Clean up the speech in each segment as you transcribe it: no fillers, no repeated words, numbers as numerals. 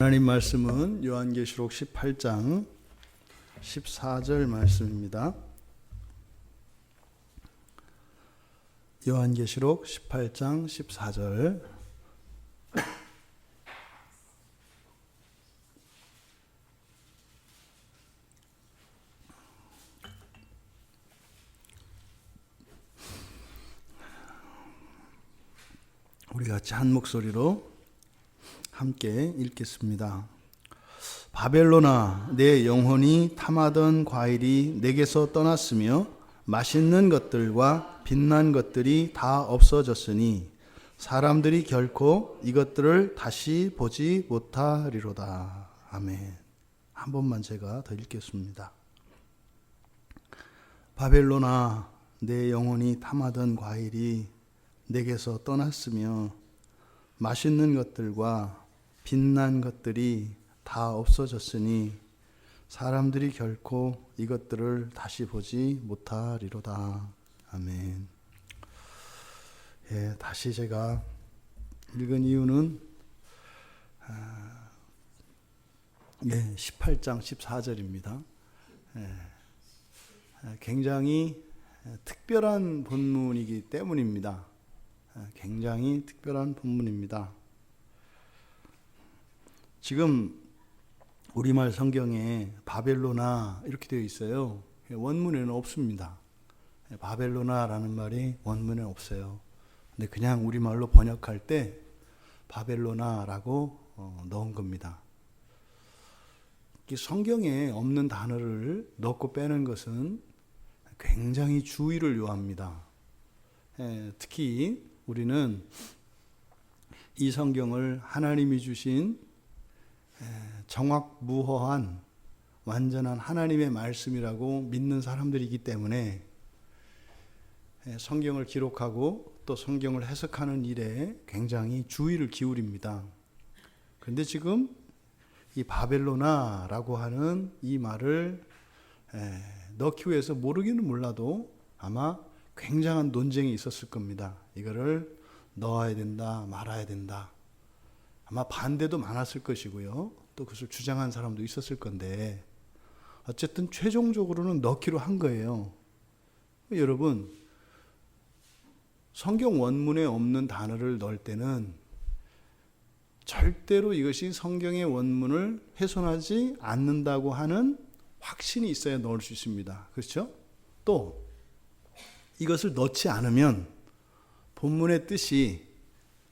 하나님 말씀은 요한계시록 18장 14절 말씀입니다. 요한계시록 18장 14절. 우리 같이 한 목소리로 함께 읽겠습니다. 바벨론아, 내 영혼이 탐하던 과일이 내게서 떠났으며 맛있는 것들과 빛난 것들이 다 없어졌으니 사람들이 결코 이것들을 다시 보지 못하리로다. 아멘. 한 번만 제가 더 읽겠습니다. 바벨론아, 내 영혼이 탐하던 과일이 내게서 떠났으며 맛있는 것들과 빛난 것들이 다 없어졌으니 사람들이 결코 이것들을 다시 보지 못하리로다. 아멘. 다시 제가 읽은 이유는 18장 14절입니다. 굉장히 특별한 본문이기 때문입니다. 굉장히 특별한 본문입니다. 지금 우리말 성경에 바벨로나 이렇게 되어 있어요. 원문에는 없습니다. 바벨로나라는 말이 원문에 없어요. 근데 그냥 우리말로 번역할 때 바벨로나라고 넣은 겁니다. 성경에 없는 단어를 넣고 빼는 것은 굉장히 주의를 요합니다. 특히 우리는 이 성경을 하나님이 주신 정확무허한 완전한 하나님의 말씀이라고 믿는 사람들이기 때문에 성경을 기록하고 또 성경을 해석하는 일에 굉장히 주의를 기울입니다. 그런데 지금 이 바벨로나라고 하는 이 말을 넣기 위해서 모르기는 몰라도 아마 굉장한 논쟁이 있었을 겁니다. 이거를 넣어야 된다, 말아야 된다. 아마 반대도 많았을 것이고요. 또 그것을 주장한 사람도 있었을 건데 어쨌든 최종적으로는 넣기로 한 거예요. 여러분, 성경 원문에 없는 단어를 넣을 때는 절대로 이것이 성경의 원문을 훼손하지 않는다고 하는 확신이 있어야 넣을 수 있습니다. 그렇죠? 또 이것을 넣지 않으면 본문의 뜻이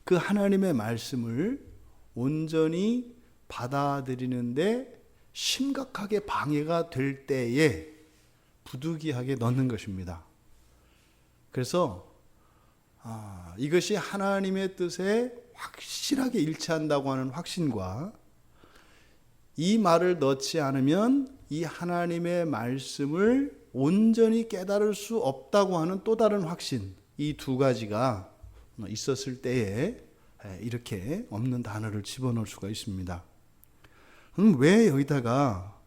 그 하나님의 말씀을 온전히 받아들이는데 심각하게 방해가 될 때에 부득이하게 넣는 것입니다. 그래서 이것이 하나님의 뜻에 확실하게 일치한다고 하는 확신과 이 말을 넣지 않으면 이 하나님의 말씀을 온전히 깨달을 수 없다고 하는 또 다른 확신, 이 두 가지가 있었을 때에 이렇게 없는 단어를 집어넣을 수가 있습니다. 그럼 왜 여기다가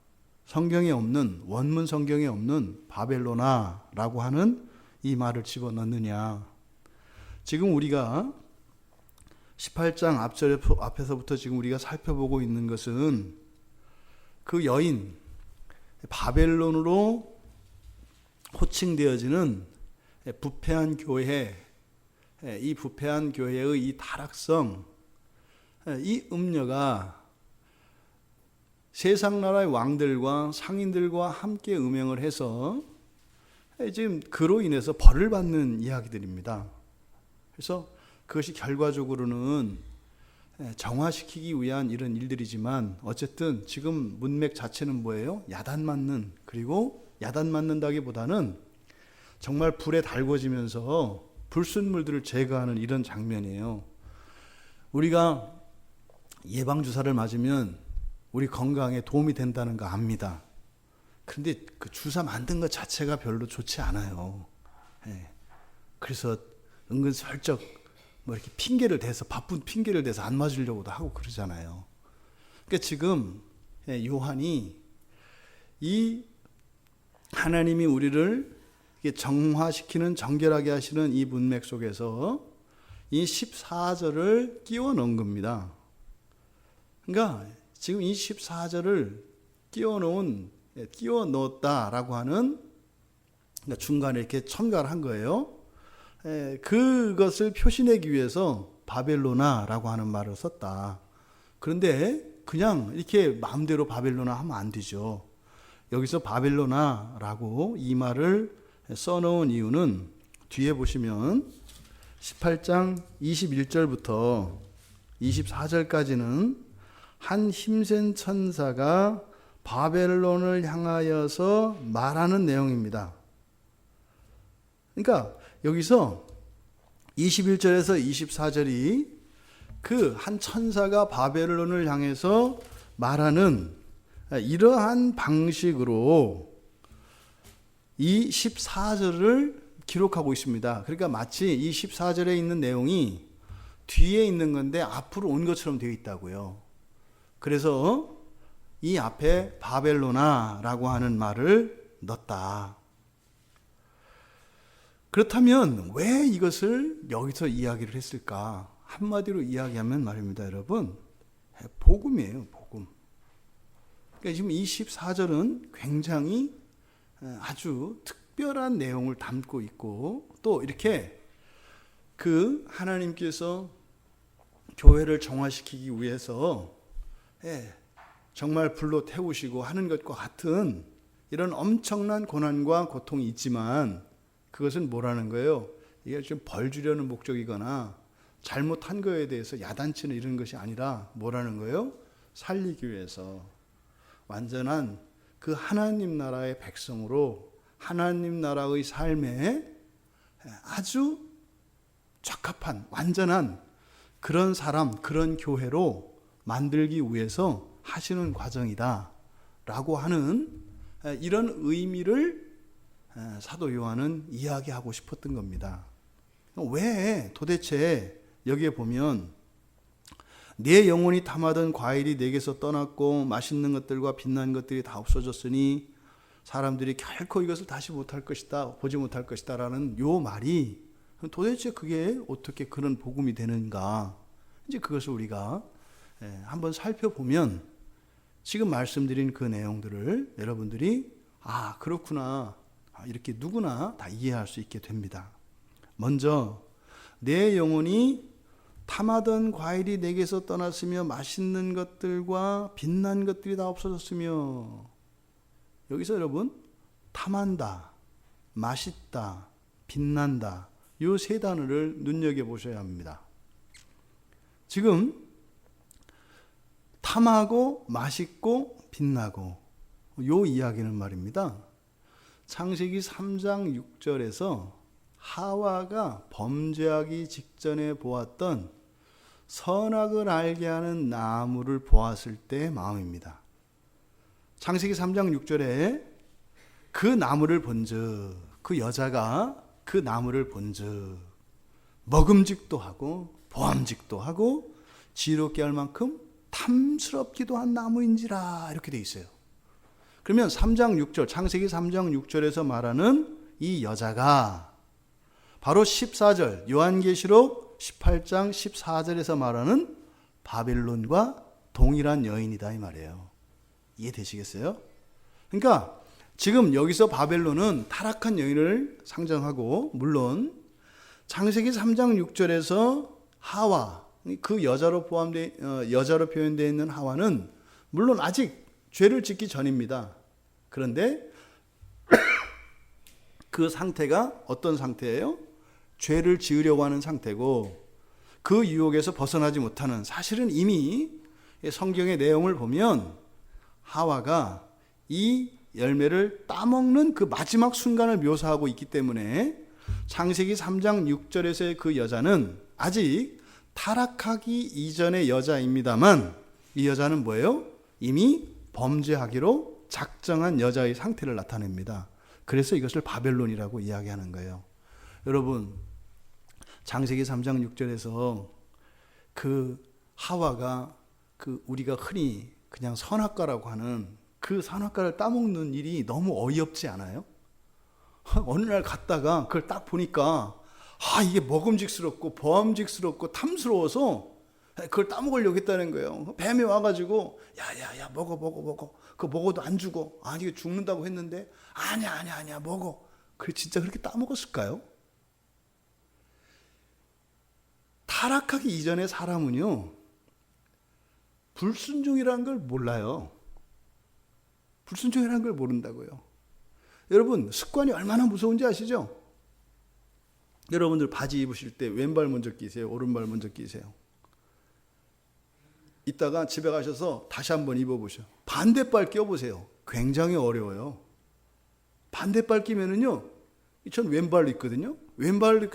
성경에 없는, 원문 성경에 없는 바벨로나라고 하는 이 말을 집어넣느냐? 지금 우리가 18장 앞에서부터 지금 우리가 살펴보고 있는 것은 그 여인, 바벨론으로 호칭되어지는 부패한 교회, 이 부패한 교회의 이 타락성, 이 음녀가 세상 나라의 왕들과 상인들과 함께 음행을 해서 지금 그로 인해서 벌을 받는 이야기들입니다. 그래서 그것이 결과적으로는 정화시키기 위한 이런 일들이지만 어쨌든 지금 문맥 자체는 뭐예요? 야단 맞는, 그리고 야단 맞는다기보다는 정말 불에 달궈지면서 불순물들을 제거하는 이런 장면이에요. 우리가 예방주사를 맞으면 우리 건강에 도움이 된다는 거 압니다. 그런데 그 주사 만든 것 자체가 별로 좋지 않아요. 그래서 은근슬쩍 뭐 이렇게 핑계를 대서, 바쁜 핑계를 대서 안 맞으려고도 하고 그러잖아요. 그러니까 지금 요한이 이 하나님이 우리를 정화시키는, 정결하게 하시는 이 문맥 속에서 이 14절을 끼워 넣은 겁니다. 그러니까 지금 이 14절을 끼워 넣었다라고 하는, 그러니까 중간에 이렇게 첨가를 한 거예요. 그것을 표시내기 위해서 바벨로나라고 하는 말을 썼다. 그런데 그냥 이렇게 마음대로 바벨로나 하면 안 되죠. 여기서 바벨로나라고 이 말을 써놓은 이유는 뒤에 보시면 18장 21절부터 24절까지는 한 힘센 천사가 바벨론을 향하여서 말하는 내용입니다. 그러니까 여기서 21절에서 24절이 그 한 천사가 바벨론을 향해서 말하는 이러한 방식으로 이 14절을 기록하고 있습니다. 그러니까 마치 이 14절에 있는 내용이 뒤에 있는 건데 앞으로 온 것처럼 되어 있다고요. 그래서 이 앞에 바벨로나라고 하는 말을 넣었다. 그렇다면 왜 이것을 여기서 이야기를 했을까? 한마디로 이야기하면 말입니다, 여러분. 복음이에요, 복음. 그러니까 지금 이 14절은 굉장히 아주 특별한 내용을 담고 있고, 또 이렇게 그 하나님께서 교회를 정화시키기 위해서 정말 불로 태우시고 하는 것과 같은 이런 엄청난 고난과 고통이 있지만, 그것은 뭐라는 거예요? 이게 좀 벌 주려는 목적이거나 잘못한 거에 대해서 야단치는 이런 것이 아니라 뭐라는 거예요? 살리기 위해서 완전한 그 하나님 나라의 백성으로 하나님 나라의 삶에 아주 적합한 완전한 그런 사람, 그런 교회로 만들기 위해서 하시는 과정이다 라고 하는 이런 의미를 사도 요한은 이야기하고 싶었던 겁니다. 왜 도대체 여기에 보면 내 영혼이 탐하던 과일이 내게서 떠났고 맛있는 것들과 빛난 것들이 다 없어졌으니 사람들이 결코 이것을 다시 못할 것이다, 보지 못할 것이다 라는 요 말이 도대체 그게 어떻게 그런 복음이 되는가, 이제 그것을 우리가 한번 살펴보면 지금 말씀드린 그 내용들을 여러분들이 그렇구나, 이렇게 누구나 다 이해할 수 있게 됩니다. 먼저 내 영혼이 탐하던 과일이 내게서 떠났으며 맛있는 것들과 빛난 것들이 다 없어졌으며, 여기서 여러분 탐한다, 맛있다, 빛난다, 이 세 단어를 눈여겨보셔야 합니다. 지금 탐하고 맛있고 빛나고 요 이야기는 말입니다, 창세기 3장 6절에서 하와가 범죄하기 직전에 보았던 선악을 알게 하는 나무를 보았을 때의 마음입니다. 창세기 3장 6절에 그 나무를 본즉, 그 여자가 그 나무를 본즉 먹음직도 하고 보암직도 하고 지혜롭게 할 만큼 탐스럽기도 한 나무인지라, 이렇게 돼 있어요. 그러면 3장 6절, 창세기 3장 6절에서 말하는 이 여자가 바로 14절, 요한계시록 18장 14절에서 말하는 바벨론과 동일한 여인이다 이 말이에요. 이해되시겠어요? 그러니까 지금 여기서 바벨론은 타락한 여인을 상정하고, 물론 창세기 3장 6절에서 하와, 그 여자로 표현되어 있는 하와는 물론 아직 죄를 짓기 전입니다. 그런데 그 상태가 어떤 상태예요? 죄를 지으려고 하는 상태고, 그 유혹에서 벗어나지 못하는, 사실은 이미 성경의 내용을 보면 하와가 이 열매를 따먹는 그 마지막 순간을 묘사하고 있기 때문에 창세기 3장 6절에서의 그 여자는 아직 타락하기 이전의 여자입니다만, 이 여자는 뭐예요? 이미 범죄하기로 작정한 여자의 상태를 나타냅니다. 그래서 이것을 바벨론이라고 이야기하는 거예요. 여러분, 창세기 3장 6절에서 그 하와가 그 우리가 흔히 그냥 선악과라고 하는 그 선악과를 따먹는 일이 너무 어이없지 않아요? 어느 날 갔다가 그걸 딱 보니까 이게 먹음직스럽고 보암직스럽고 탐스러워서 그걸 따먹으려고 했다는 거예요. 뱀이 와가지고 야야야 먹어. 그거 먹어도 안 죽어. 아니 이게 죽는다고 했는데 아니야 먹어. 그래 진짜 그렇게 따먹었을까요? 타락하기 이전의 사람은요 불순종이라는 걸 몰라요. 불순종이라는 걸 모른다고요. 여러분 습관이 얼마나 무서운지 아시죠? 여러분들 바지 입으실 때 왼발 먼저 끼세요? 오른발 먼저 끼세요? 이따가 집에 가셔서 다시 한번 입어보셔. 반대발 껴보세요. 굉장히 어려워요. 반대발 끼면은요, 전 왼발로 입거든요. 왼발로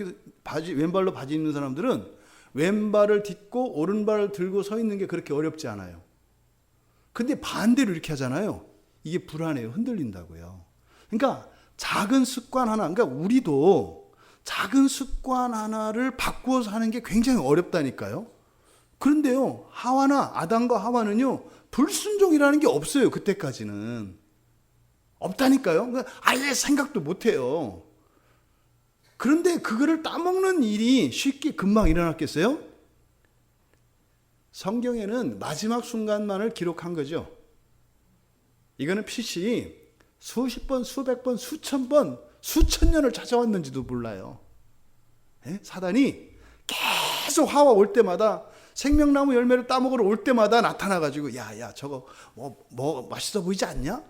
바지 입는 사람들은 왼발을 딛고 오른발을 들고 서 있는 게 그렇게 어렵지 않아요. 근데 반대로 이렇게 하잖아요. 이게 불안해요. 흔들린다고요. 그러니까 작은 습관 하나, 그러니까 우리도 작은 습관 하나를 바꾸어서 하는 게 굉장히 어렵다니까요. 그런데요, 아담과 하와는요, 불순종이라는 게 없어요. 그때까지는. 없다니까요. 그러니까 아예 생각도 못 해요. 그런데 그거를 따먹는 일이 쉽게 금방 일어났겠어요? 성경에는 마지막 순간만을 기록한 거죠. 이거는 빛이 수십 번, 수백 번, 수천 번, 수천 년을 찾아왔는지도 몰라요. 사단이 계속 하와 올 때마다 생명나무 열매를 따먹으러 올 때마다 나타나가지고 야 저거 뭐 맛있어 보이지 않냐?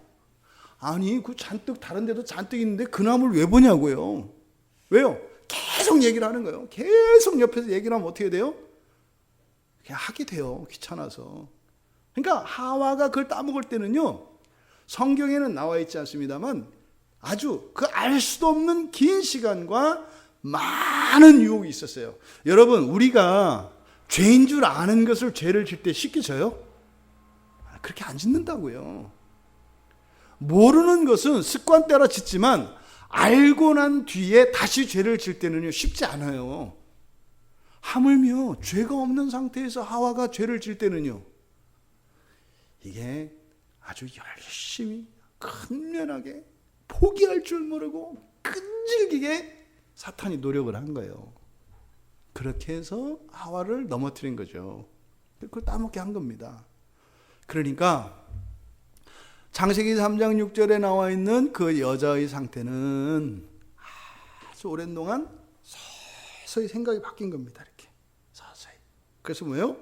아니 그 잔뜩 다른 데도 잔뜩 있는데 그 나무를 왜 보냐고요. 왜요? 계속 얘기를 하는 거예요. 계속 옆에서 얘기를 하면 어떻게 돼요? 그냥 하게 돼요. 귀찮아서. 그러니까 하와가 그걸 따먹을 때는요, 성경에는 나와 있지 않습니다만 아주 그 알 수도 없는 긴 시간과 많은 유혹이 있었어요. 여러분, 우리가 죄인 줄 아는 것을 죄를 질 때 쉽게 져요? 그렇게 안 짓는다고요. 모르는 것은 습관 따라 짓지만 알고 난 뒤에 다시 죄를 질 때는요 쉽지 않아요. 하물며 죄가 없는 상태에서 하와가 죄를 질 때는요, 이게 아주 열심히 근면하게 포기할 줄 모르고 끈질기게 사탄이 노력을 한 거예요. 그렇게 해서 하와를 넘어뜨린 거죠. 그걸 따먹게 한 겁니다. 그러니까 창세기 3장 6절에 나와 있는 그 여자의 상태는 아주 오랜 동안 서서히 생각이 바뀐 겁니다. 이렇게 서서히. 그래서 뭐예요?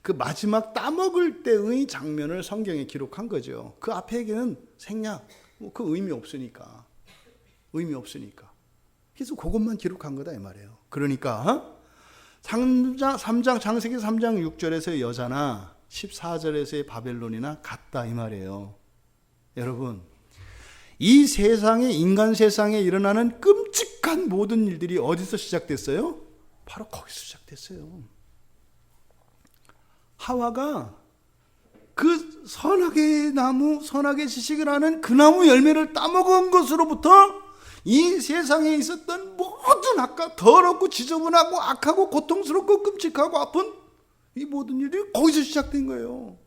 그 마지막 따먹을 때의 장면을 성경에 기록한 거죠. 그 앞에는 생략, 그 의미 없으니까. 그래서 그것만 기록한 거다 이 말이에요. 그러니까 3장 창세기 3장 6절에서의 여자나 14절에서의 바벨론이나 같다 이 말이에요. 여러분, 이 세상에, 인간 세상에 일어나는 끔찍한 모든 일들이 어디서 시작됐어요? 바로 거기서 시작됐어요. 하와가 그 선악의 지식을 하는 그 나무 열매를 따먹은 것으로부터 이 세상에 있었던 모든 더럽고 지저분하고 악하고 고통스럽고 끔찍하고 아픈 이 모든 일들이 거기서 시작된 거예요.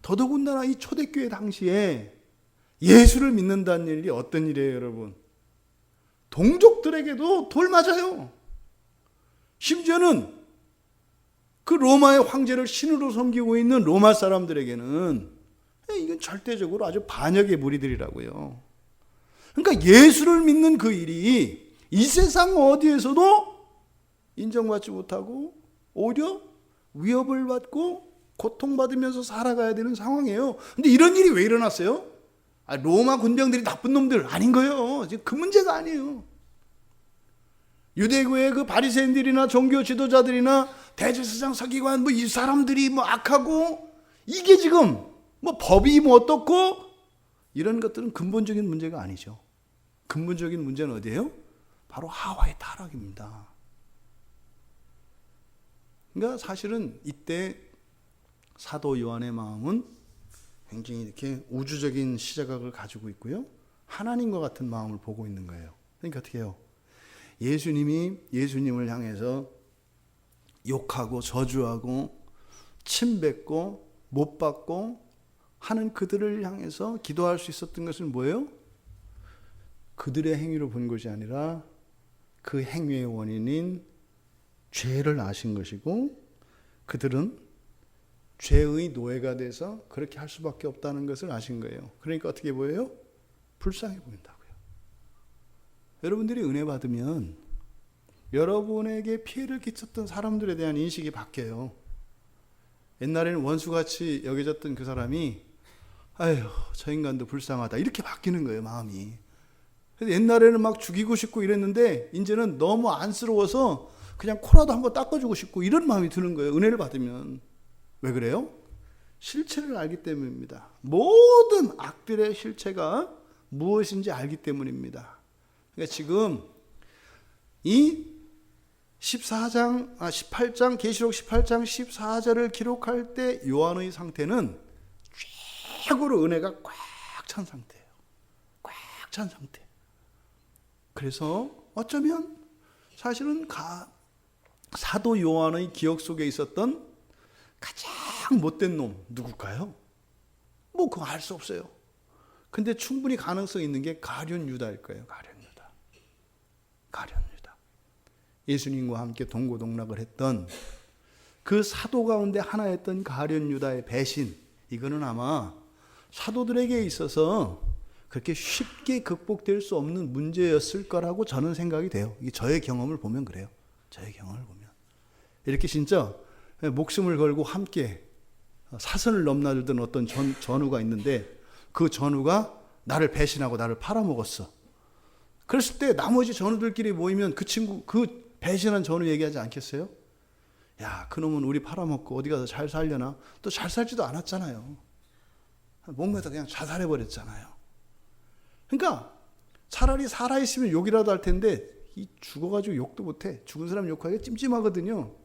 더더군다나 이 초대교회 당시에 예수를 믿는다는 일이 어떤 일이에요, 여러분? 동족들에게도 돌 맞아요. 심지어는 그 로마의 황제를 신으로 섬기고 있는 로마 사람들에게는 이건 절대적으로 아주 반역의 무리들이라고요. 그러니까 예수를 믿는 그 일이 이 세상 어디에서도 인정받지 못하고 오히려 위협을 받고 고통받으면서 살아가야 되는 상황이에요. 근데 이런 일이 왜 일어났어요? 로마 군병들이 나쁜 놈들 아닌 거예요. 지금 그 문제가 아니에요. 유대교의 그 바리새인들이나 종교 지도자들이나 대제사장 서기관 이 사람들이 악하고 이게 지금 법이 어떻고 이런 것들은 근본적인 문제가 아니죠. 근본적인 문제는 어디예요? 바로 하와의 타락입니다. 그러니까 사실은 이때 사도 요한의 마음은 굉장히 이렇게 우주적인 시각을 가지고 있고요. 하나님과 같은 마음을 보고 있는 거예요. 그러니까 어떻게 해요? 예수님을 향해서 욕하고 저주하고 침뱉고 못 받고 하는 그들을 향해서 기도할 수 있었던 것은 뭐예요? 그들의 행위로 본 것이 아니라 그 행위의 원인인 죄를 아신 것이고 그들은 죄의 노예가 돼서 그렇게 할 수밖에 없다는 것을 아신 거예요. 그러니까 어떻게 보여요? 불쌍해 보인다고요. 여러분들이 은혜 받으면 여러분에게 피해를 끼쳤던 사람들에 대한 인식이 바뀌어요. 옛날에는 원수같이 여겨졌던 그 사람이 아휴 저 인간도 불쌍하다 이렇게 바뀌는 거예요, 마음이. 그래서 옛날에는 막 죽이고 싶고 이랬는데 이제는 너무 안쓰러워서 그냥 코라도 한번 닦아주고 싶고 이런 마음이 드는 거예요, 은혜를 받으면. 왜 그래요? 실체를 알기 때문입니다. 모든 악들의 실체가 무엇인지 알기 때문입니다. 그러니까 지금 이 18장 계시록 18장 14절을 기록할 때 요한의 상태는 최고로 은혜가 꽉 찬 상태예요. 꽉 찬 상태. 그래서 어쩌면 사실은 사도 요한의 기억 속에 있었던 가장 못된 놈 누굴까요? 뭐 그거 알 수 없어요. 근데 충분히 가능성 있는 게 가룟 유다일 거예요. 가룟 유다. 예수님과 함께 동고동락을 했던 그 사도 가운데 하나였던 가룟 유다의 배신, 이거는 아마 사도들에게 있어서 그렇게 쉽게 극복될 수 없는 문제였을 거라고 저는 생각이 돼요. 이게 저의 경험을 보면 그래요. 저의 경험을 보면 이렇게 진짜 목숨을 걸고 함께 사선을 넘나들던 어떤 전우가 있는데 그 전우가 나를 배신하고 나를 팔아먹었어. 그랬을 때 나머지 전우들끼리 모이면 그 친구, 그 배신한 전우 얘기하지 않겠어요? 야, 그놈은 우리 팔아먹고 어디 가서 잘 살려나? 또 잘 살지도 않았잖아요. 목매다 그냥 자살해버렸잖아요. 그러니까 차라리 살아있으면 욕이라도 할 텐데 이 죽어가지고 욕도 못해. 죽은 사람 욕하기가 찜찜하거든요.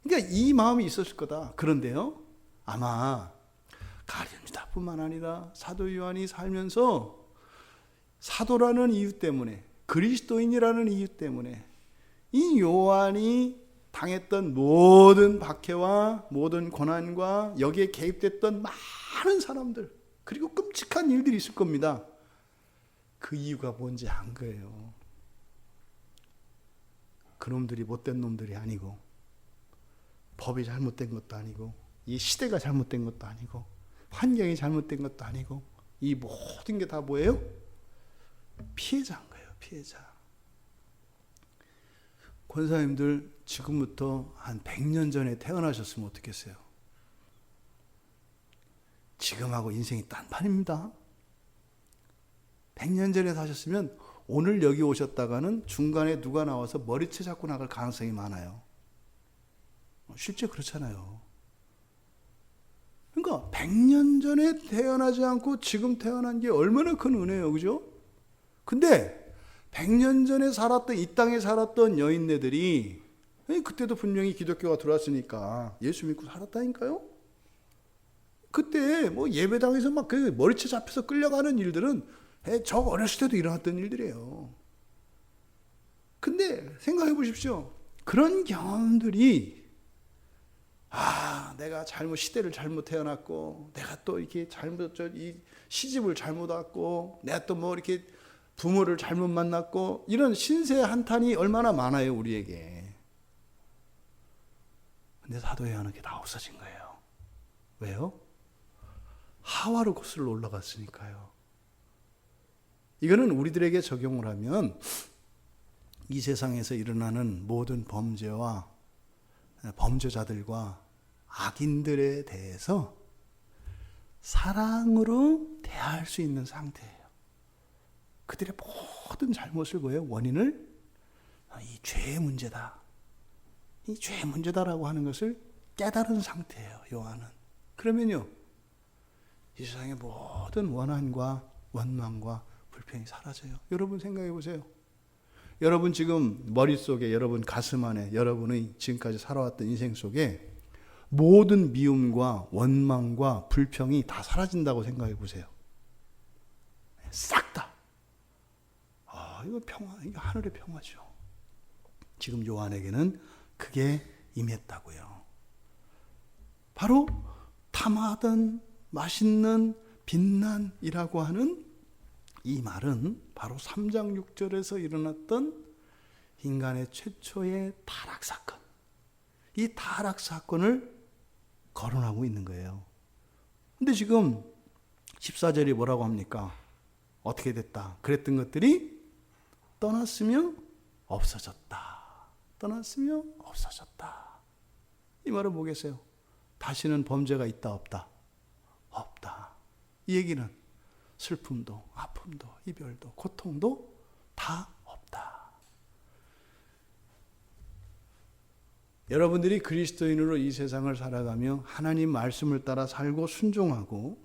그러니까 이 마음이 있었을 거다. 그런데요, 아마 가룟 유다뿐만 아니라 사도 요한이 살면서 사도라는 이유 때문에, 그리스도인이라는 이유 때문에 이 요한이 당했던 모든 박해와 모든 고난과 여기에 개입됐던 많은 사람들, 그리고 끔찍한 일들이 있을 겁니다. 그 이유가 뭔지 안 거예요. 그놈들이 못된 놈들이 아니고, 법이 잘못된 것도 아니고, 이 시대가 잘못된 것도 아니고, 환경이 잘못된 것도 아니고, 이 모든 게 다 뭐예요? 피해자인 거예요. 피해자. 권사님들 지금부터 한 100년 전에 태어나셨으면 어떻겠어요? 지금하고 인생이 딴판입니다. 100년 전에 사셨으면 오늘 여기 오셨다가는 중간에 누가 나와서 머리채 잡고 나갈 가능성이 많아요. 실제 그렇잖아요. 그러니까 100년 전에 태어나지 않고 지금 태어난 게 얼마나 큰 은혜예요. 그죠? 근데 100년 전에 살았던, 이 땅에 살았던 여인네들이 그때도 분명히 기독교가 들어왔으니까 예수 믿고 살았다니까요. 그때 뭐 예배당에서 막 그 머리채 잡혀서 끌려가는 일들은 저 어렸을 때도 일어났던 일들이에요. 근데 생각해 보십시오. 그런 경험들이 내가 시대를 잘못 태어났고, 내가 또 이렇게 이 시집을 잘못 왔고, 내가 또 뭐 이렇게 부모를 잘못 만났고, 이런 신세 한탄이 얼마나 많아요, 우리에게. 근데 사도 요한은 그게 다 없어진 거예요. 왜요? 하와로 거슬러 올라갔으니까요. 이거는 우리들에게 적용을 하면 이 세상에서 일어나는 모든 범죄와 범죄자들과 악인들에 대해서 사랑으로 대할 수 있는 상태예요. 그들의 모든 잘못을 원인을 이 죄의 문제다. 이 죄의 문제다라고 하는 것을 깨달은 상태예요, 요한은. 그러면요, 이 세상의 모든 원한과 원망과 불평이 사라져요. 여러분 생각해 보세요. 여러분 지금 머릿속에, 여러분 가슴 안에, 여러분의 지금까지 살아왔던 인생 속에 모든 미움과 원망과 불평이 다 사라진다고 생각해 보세요. 싹 다. 이거 평화, 이거 하늘의 평화죠. 지금 요한에게는 그게 임했다고요. 바로 탐하던 맛있는 빛난이라고 하는 이 말은 바로 3장 6절에서 일어났던 인간의 최초의 타락 사건, 이 타락 사건을 거론하고 있는 거예요. 근데 지금 14절이 뭐라고 합니까? 어떻게 됐다? 그랬던 것들이 떠났으며 없어졌다. 떠났으며 없어졌다. 이 말은 뭐겠어요? 다시는 범죄가 있다 없다? 없다. 이 얘기는 슬픔도 아픔도 이별도 고통도 다 없다. 여러분들이 그리스도인으로 이 세상을 살아가며 하나님 말씀을 따라 살고 순종하고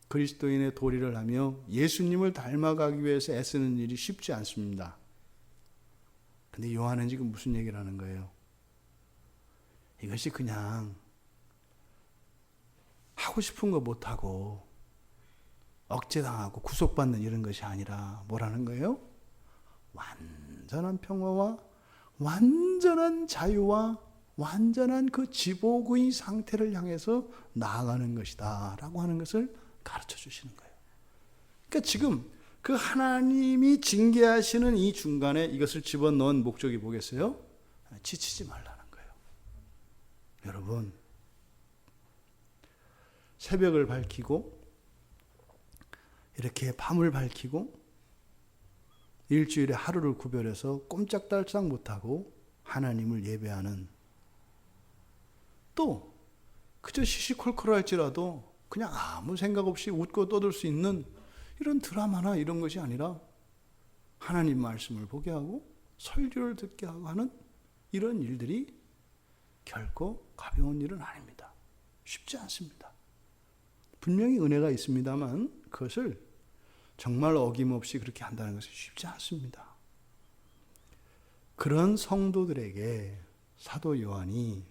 그리스도인의 도리를 하며 예수님을 닮아가기 위해서 애쓰는 일이 쉽지 않습니다. 근데 요한은 지금 무슨 얘기를 하는 거예요? 이것이 그냥 하고 싶은 거 못하고 억제당하고 구속받는 이런 것이 아니라 뭐라는 거예요? 완전한 평화와 완전한 자유와 완전한 그 지복의 상태를 향해서 나아가는 것이다 라고 하는 것을 가르쳐 주시는 거예요. 그러니까 지금 그 하나님이 징계하시는 이 중간에 이것을 집어넣은 목적이 뭐겠어요? 지치지 말라는 거예요. 여러분, 새벽을 밝히고 이렇게 밤을 밝히고 일주일에 하루를 구별해서 꼼짝달싹 못하고 하나님을 예배하는, 또 그저 시시콜콜할지라도 그냥 아무 생각 없이 웃고 떠들 수 있는 이런 드라마나 이런 것이 아니라 하나님 말씀을 보게 하고 설교를 듣게 하고 하는 이런 일들이 결코 가벼운 일은 아닙니다. 쉽지 않습니다. 분명히 은혜가 있습니다만 그것을 정말 어김없이 그렇게 한다는 것은 쉽지 않습니다. 그런 성도들에게 사도 요한이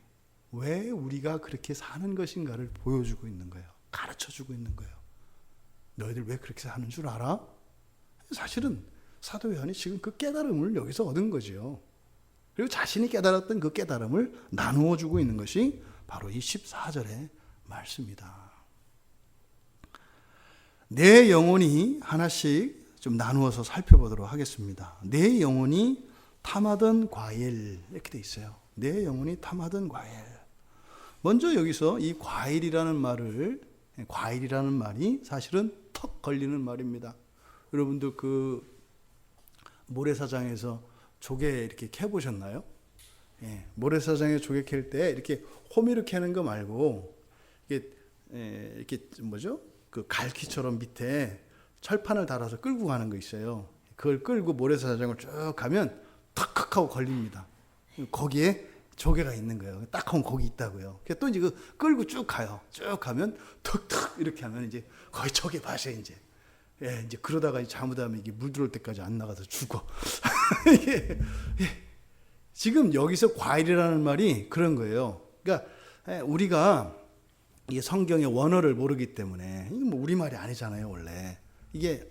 왜 우리가 그렇게 사는 것인가를 보여주고 있는 거예요. 가르쳐주고 있는 거예요. 너희들 왜 그렇게 사는 줄 알아? 사실은 사도 요한이 지금 그 깨달음을 여기서 얻은 거죠. 그리고 자신이 깨달았던 그 깨달음을 나누어 주고 있는 것이 바로 이 14절의 말씀이다. 내 영혼이 하나씩 좀 나누어서 살펴보도록 하겠습니다. 내 영혼이 탐하던 과일, 이렇게 돼 있어요. 내 영혼이 탐하던 과일. 먼저 여기서 이 과일이라는 말이 사실은 턱 걸리는 말입니다. 여러분도 그 모래사장에서 조개 이렇게 캐보셨나요? 예, 모래사장에 조개 캘 때 이렇게 호미로 캐는 거 말고 이렇게 뭐죠? 그 갈퀴처럼 밑에 철판을 달아서 끌고 가는 거 있어요. 그걸 끌고 모래사장을 쭉 가면 턱 하고 걸립니다. 거기에 조개가 있는 거예요. 딱 하면 거기 있다고요. 또 이제 그 끌고 쭉 가요. 쭉 가면 턱 이렇게 하면 이제 거의 조개 밭에 이제 그러다가 잘못하면 이게 물 들어올 때까지 안 나가서 죽어. 지금 여기서 과일이라는 말이 그런 거예요. 그러니까 우리가 이게 성경의 원어를 모르기 때문에 이게 뭐 우리말이 아니잖아요, 원래. 이게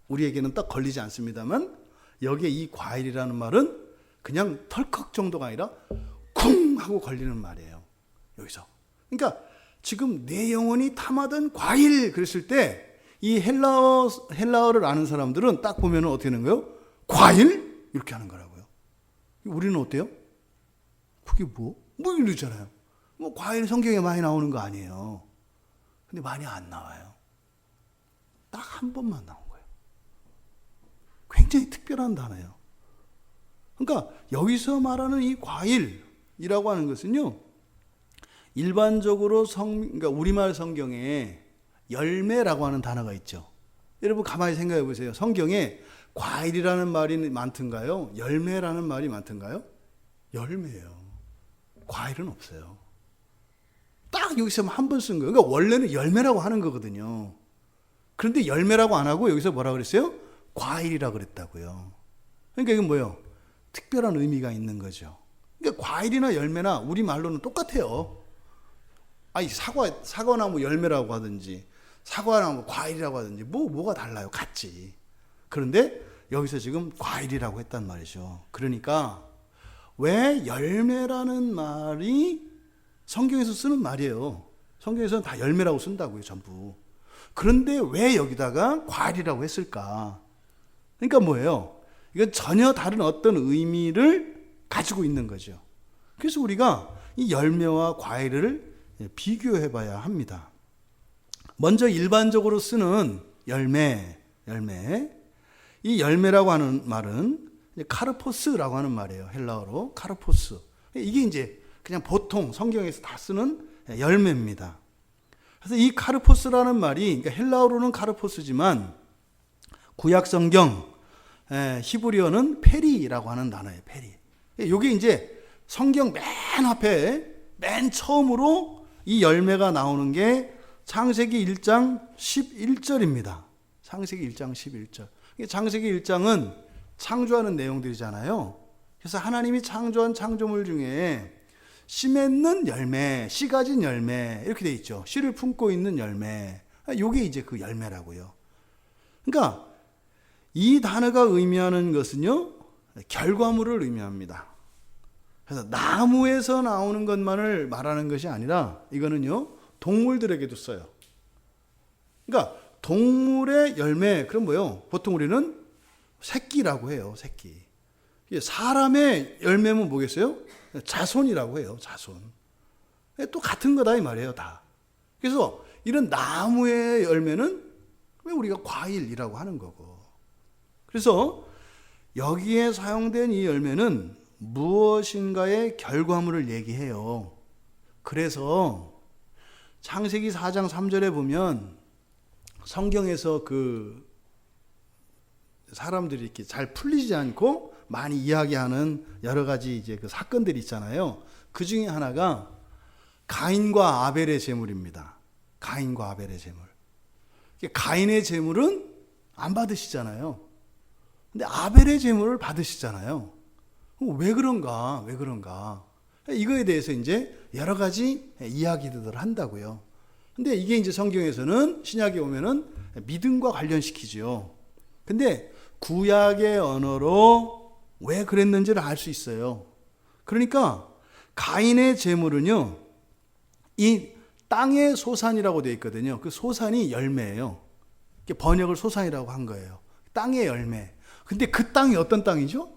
우리에게는 딱 걸리지 않습니다만 여기에 이 과일이라는 말은 그냥 털컥 정도가 아니라 쿵 하고 걸리는 말이에요. 여기서. 그러니까 지금 내 영혼이 탐하던 과일 그랬을 때 이 헬라어를 아는 사람들은 딱 보면 어떻게 하는 거예요? 과일? 이렇게 하는 거라고요. 우리는 어때요? 그게 뭐 이러잖아요. 뭐 과일 성경에 많이 나오는 거 아니에요. 근데 많이 안 나와요. 딱 한 번만 나온 거예요. 굉장히 특별한 단어예요. 그러니까 여기서 말하는 이 과일이라고 하는 것은요, 일반적으로 그러니까 우리말 성경에 열매라고 하는 단어가 있죠. 여러분 가만히 생각해 보세요. 성경에 과일이라는 말이 많던가요? 열매라는 말이 많던가요? 열매예요. 과일은 없어요. 딱 여기서 한 번 쓴 거예요. 그러니까 원래는 열매라고 하는 거거든요. 그런데 열매라고 안 하고 여기서 뭐라 그랬어요? 과일이라고 그랬다고요. 그러니까 이건 뭐예요? 특별한 의미가 있는 거죠. 그러니까 과일이나 열매나 우리 말로는 똑같아요. 아니 사과나무 열매라고 하든지 사과나무 과일이라고 하든지 뭐가 달라요? 같지. 그런데 여기서 지금 과일이라고 했단 말이죠. 그러니까 왜 열매라는 말이 성경에서 쓰는 말이에요. 성경에서는 다 열매라고 쓴다고요, 전부. 그런데 왜 여기다가 과일이라고 했을까? 그러니까 뭐예요? 이건 전혀 다른 어떤 의미를 가지고 있는 거죠. 그래서 우리가 이 열매와 과일을 비교해 봐야 합니다. 먼저 일반적으로 쓰는 열매. 이 열매라고 하는 말은 카르포스라고 하는 말이에요. 헬라어로 카르포스. 이게 이제 그냥 보통 성경에서 다 쓰는 열매입니다. 그래서 이 카르포스라는 말이 그러니까 헬라어로는 카르포스지만 구약 성경 히브리어는 페리라고 하는 단어예요. 페리. 이게 이제 성경 맨 앞에 맨 처음으로 이 열매가 나오는 게 창세기 1장 11절입니다. 창세기 1장 11절. 창세기 1장은 창조하는 내용들이잖아요. 그래서 하나님이 창조한 창조물 중에 씨 맺는 열매, 씨 가진 열매 이렇게 돼 있죠. 씨를 품고 있는 열매. 이게 이제 그 열매라고요. 그러니까 이 단어가 의미하는 것은요, 결과물을 의미합니다. 그래서 나무에서 나오는 것만을 말하는 것이 아니라 이거는요, 동물들에게도 써요. 그러니까 동물의 열매, 그럼 뭐요? 보통 우리는 새끼라고 해요, 새끼. 사람의 열매는 뭐겠어요? 자손이라고 해요, 자손. 또 같은 거다 이 말이에요, 다. 그래서 이런 나무의 열매는 왜 우리가 과일이라고 하는 거고. 그래서 여기에 사용된 이 열매는 무엇인가의 결과물을 얘기해요. 그래서 창세기 4장 3절에 보면 성경에서 그 사람들이 이렇게 잘 풀리지 않고 많이 이야기하는 여러 가지 이제 그 사건들이 있잖아요. 그 중에 하나가 가인과 아벨의 제물입니다. 가인과 아벨의 제물. 가인의 제물은 안 받으시잖아요. 근데 아벨의 제물을 받으시잖아요. 왜 그런가? 왜 그런가? 이거에 대해서 이제 여러 가지 이야기들을 한다고요. 근데 이게 이제 성경에서는 신약에 오면은 믿음과 관련시키죠. 근데 구약의 언어로 왜 그랬는지를 알 수 있어요. 그러니까 가인의 제물은요, 이 땅의 소산이라고 되어 있거든요. 그 소산이 열매예요. 번역을 소산이라고 한 거예요. 땅의 열매. 근데 그 땅이 어떤 땅이죠?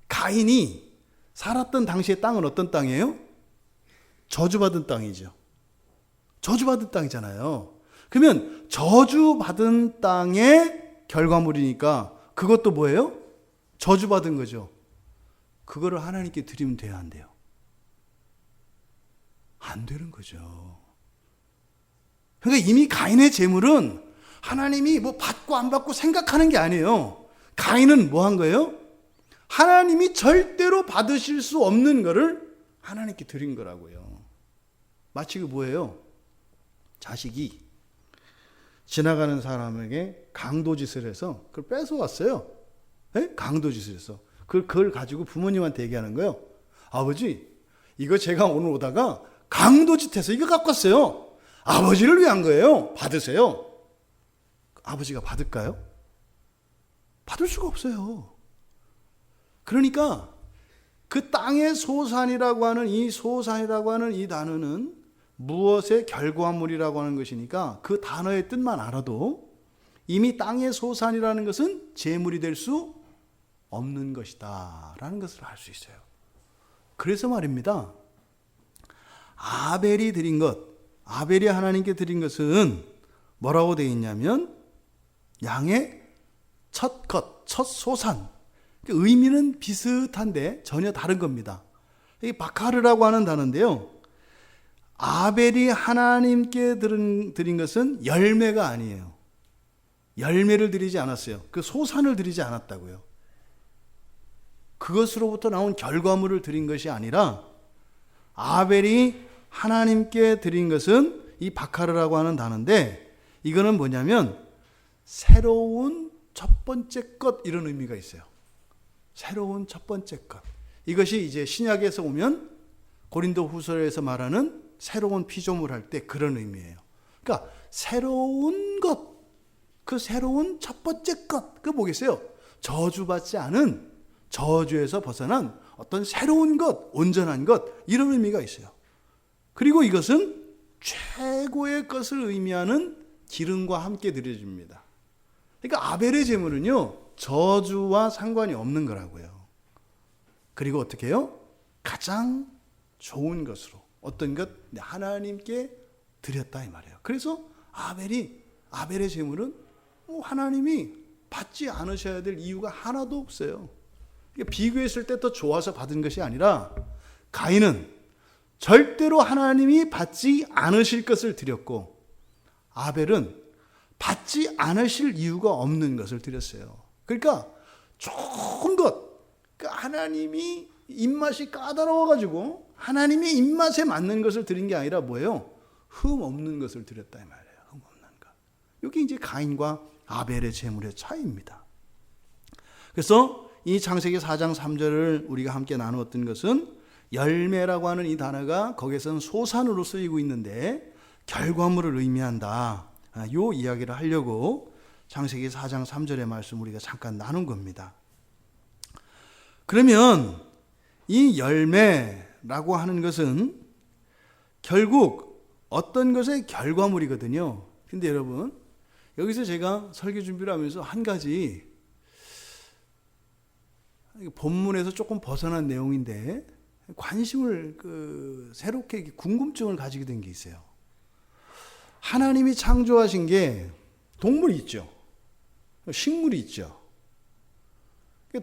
가인이 살았던 당시의 땅은 어떤 땅이에요? 저주받은 땅이죠. 저주받은 땅이잖아요. 그러면 저주받은 땅의 결과물이니까 그것도 뭐예요? 저주받은 거죠. 그거를 하나님께 드리면 돼야 안 돼요? 안 되는 거죠. 그러니까 이미 가인의 제물은 하나님이 뭐 받고 안 받고 생각하는 게 아니에요. 가인은 뭐 한 거예요? 하나님이 절대로 받으실 수 없는 거를 하나님께 드린 거라고요. 마치 그 뭐예요? 자식이 지나가는 사람에게 강도짓을 해서 그걸 뺏어왔어요. 네? 강도짓을 해서 그걸 가지고 부모님한테 얘기하는 거예요. 아버지, 이거 제가 오늘 오다가 강도짓해서 이거 갖고 왔어요. 아버지를 위한 거예요. 받으세요. 아버지가 받을까요? 받을 수가 없어요. 그러니까 그 땅의 소산이라고 하는 이 단어는 무엇의 결과물이라고 하는 것이니까 그 단어의 뜻만 알아도 이미 땅의 소산이라는 것은 재물이 될 수 없는 것이다 라는 것을 알 수 있어요. 그래서 말입니다. 아벨이 드린 것, 아벨이 하나님께 드린 것은 뭐라고 되어 있냐면 양의 첫 것, 첫 소산. 의미는 비슷한데 전혀 다른 겁니다. 이 바카르라고 하는 단어인데요. 아벨이 하나님께 드린 것은 열매가 아니에요. 열매를 드리지 않았어요. 그 소산을 드리지 않았다고요. 그것으로부터 나온 결과물을 드린 것이 아니라 아벨이 하나님께 드린 것은 이 바카르라고 하는 단어인데 이거는 뭐냐면 새로운 첫 번째 것 이런 의미가 있어요. 새로운 첫 번째 것. 이것이 이제 신약에서 오면 고린도 후서에서 말하는 새로운 피조물 할 때 그런 의미예요. 그러니까 새로운 것, 그 새로운 첫 번째 것, 그 뭐겠어요? 저주받지 않은 저주에서 벗어난 어떤 새로운 것, 온전한 것 이런 의미가 있어요. 그리고 이것은 최고의 것을 의미하는 기름과 함께 드려집니다. 그러니까 아벨의 제물은요 저주와 상관이 없는 거라고요. 그리고 어떻게 해요? 가장 좋은 것으로 어떤 것 하나님께 드렸다 이 말이에요. 그래서 아벨의 제물은 하나님이 받지 않으셔야 될 이유가 하나도 없어요. 비교했을 때 더 좋아서 받은 것이 아니라 가인은 절대로 하나님이 받지 않으실 것을 드렸고 아벨은 받지 않으실 이유가 없는 것을 드렸어요. 그러니까 좋은 것, 하나님이 입맛이 까다로워가지고 하나님의 입맛에 맞는 것을 드린 게 아니라 뭐예요? 흠 없는 것을 드렸다 이 말이에요. 흠 없는 것. 이게 이제 가인과 아벨의 제물의 차이입니다. 그래서 이 창세기 4장 3절을 우리가 함께 나누었던 것은 열매라고 하는 이 단어가 거기서는 소산으로 쓰이고 있는데 결과물을 의미한다. 이 이야기를 하려고 창세기 4장 3절의 말씀 우리가 잠깐 나눈 겁니다. 그러면 이 열매라고 하는 것은 결국 어떤 것의 결과물이거든요. 근데 여러분, 여기서 제가 설교 준비를 하면서 한 가지 본문에서 조금 벗어난 내용인데 관심을 새롭게 궁금증을 가지게 된 게 있어요. 하나님이 창조하신 게 동물이 있죠. 식물이 있죠.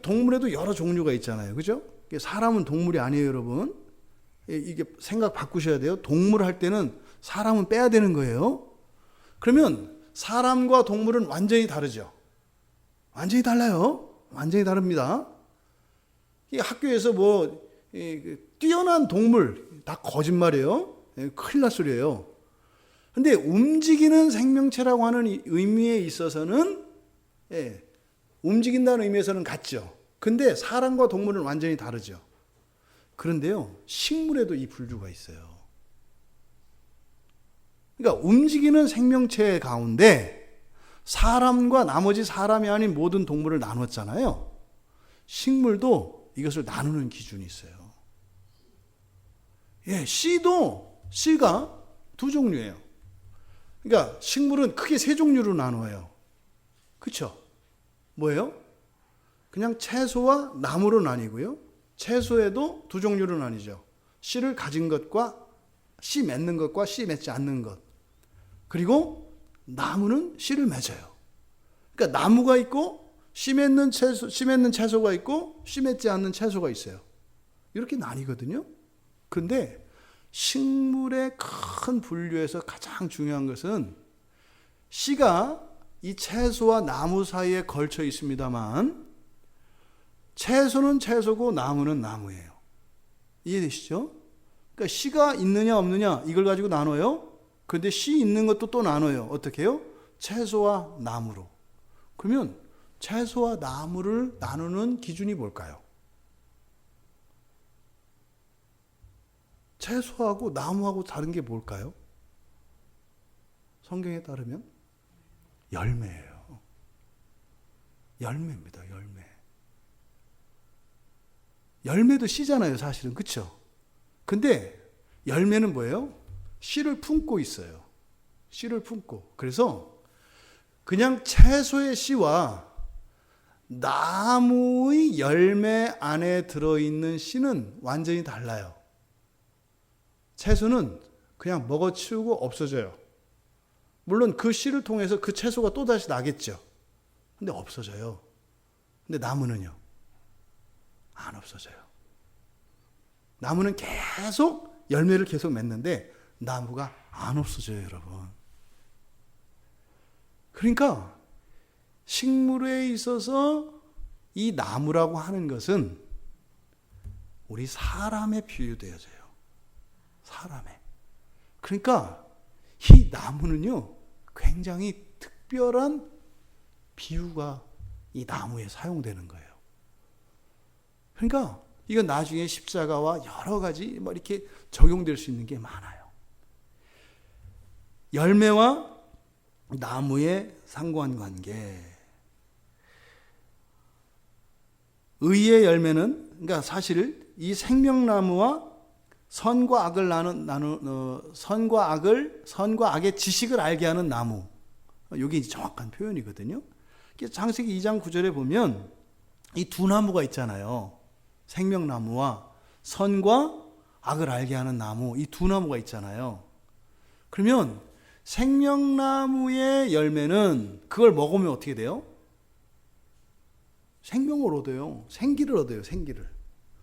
동물에도 여러 종류가 있잖아요. 그죠? 사람은 동물이 아니에요, 여러분. 이게 생각 바꾸셔야 돼요. 동물 할 때는 사람은 빼야 되는 거예요. 그러면 사람과 동물은 완전히 다르죠. 완전히 달라요. 완전히 다릅니다. 이 학교에서 뛰어난 동물 다 거짓말이에요. 큰일 날 소리예요. 근데 움직이는 생명체라고 하는 의미에 있어서는 움직인다는 의미에서는 같죠. 근데 사람과 동물은 완전히 다르죠. 그런데요, 식물에도 이 분류가 있어요. 그러니까 움직이는 생명체 가운데 사람과 나머지 사람이 아닌 모든 동물을 나눴잖아요. 식물도 이것을 나누는 기준이 있어요. 씨가 두 종류예요. 그러니까 식물은 크게 세 종류로 나눠요. 그렇죠? 뭐예요? 그냥 채소와 나무로 나뉘고요. 채소에도 두 종류로 나뉘죠. 씨를 가진 것과 씨 맺는 것과 씨 맺지 않는 것. 그리고 나무는 씨를 맺어요. 그러니까 나무가 있고 씨 맺는 채소가 있고 씨 맺지 않는 채소가 있어요. 이렇게 나뉘거든요. 그런데 식물의 큰 분류에서 가장 중요한 것은 씨가 이 채소와 나무 사이에 걸쳐 있습니다만 채소는 채소고 나무는 나무예요. 이해되시죠? 그러니까 씨가 있느냐 없느냐 이걸 가지고 나눠요. 그런데 씨 있는 것도 또 나눠요. 어떻게 해요? 채소와 나무로. 그러면 채소와 나무를 나누는 기준이 뭘까요? 채소하고 나무하고 다른 게 뭘까요? 성경에 따르면 열매예요. 열매입니다. 열매. 열매도 씨잖아요, 사실은. 그렇죠? 근데 열매는 뭐예요? 씨를 품고 있어요. 씨를 품고. 그래서 그냥 채소의 씨와 나무의 열매 안에 들어있는 씨는 완전히 달라요. 채소는 그냥 먹어치우고 없어져요. 물론 그 씨를 통해서 그 채소가 또다시 나겠죠. 근데 없어져요. 근데 나무는요? 안 없어져요. 나무는 계속 열매를 계속 맺는데 나무가 안 없어져요, 여러분. 그러니까 식물에 있어서 이 나무라고 하는 것은 우리 사람에 비유되어져요. 사람에. 그러니까 이 나무는요, 굉장히 특별한 비유가 이 나무에 사용되는 거예요. 그러니까 이건 나중에 십자가와 여러 가지 이렇게 적용될 수 있는 게 많아요. 열매와 나무의 상관관계. 의의 열매는, 그러니까 사실 이 생명나무와 선과 악의 지식을 알게 하는 나무. 이게 정확한 표현이거든요. 창세기 2장 9절에 보면 이 두 나무가 있잖아요. 생명나무와 선과 악을 알게 하는 나무, 이 두 나무가 있잖아요. 그러면 생명나무의 열매는 그걸 먹으면 어떻게 돼요? 생명을 얻어요. 생기를 얻어요. 생기를.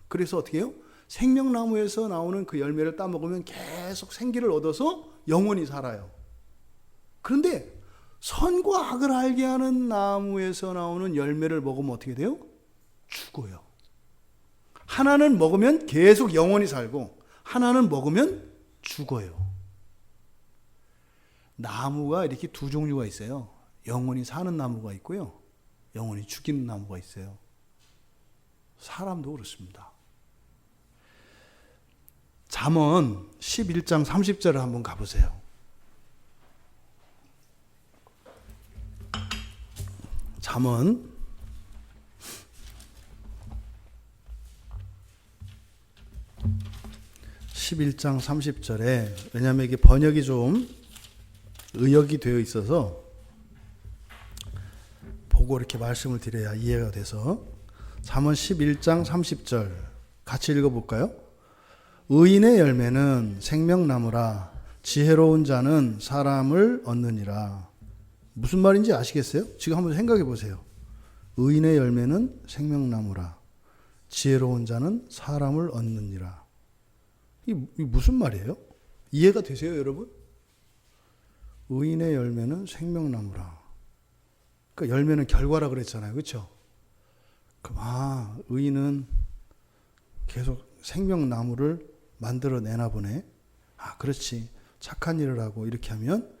그래서 어떻게 해요? 생명나무에서 나오는 그 열매를 따먹으면 계속 생기를 얻어서 영원히 살아요. 그런데 선과 악을 알게 하는 나무에서 나오는 열매를 먹으면 어떻게 돼요? 죽어요. 하나는 먹으면 계속 영원히 살고 하나는 먹으면 죽어요. 나무가 이렇게 두 종류가 있어요. 영원히 사는 나무가 있고요. 영원히 죽이는 나무가 있어요. 사람도 그렇습니다. 잠언 11장 30절을 한번 가보세요. 잠언 11장 30절에, 왜냐하면 이게 번역이 좀 의역이 되어 있어서 보고 이렇게 말씀을 드려야 이해가 돼서, 잠언 11장 30절 같이 읽어볼까요? 의인의 열매는 생명나무라 지혜로운 자는 사람을 얻느니라. 무슨 말인지 아시겠어요? 지금 한번 생각해 보세요. 의인의 열매는 생명나무라 지혜로운 자는 사람을 얻느니라. 이 무슨 말이에요? 이해가 되세요, 여러분? 의인의 열매는 생명나무라. 그러니까 열매는 결과라 그랬잖아요, 그렇죠? 그럼 의인은 계속 생명나무를 만들어내나 보네. 그렇지. 착한 일을 하고 이렇게 하면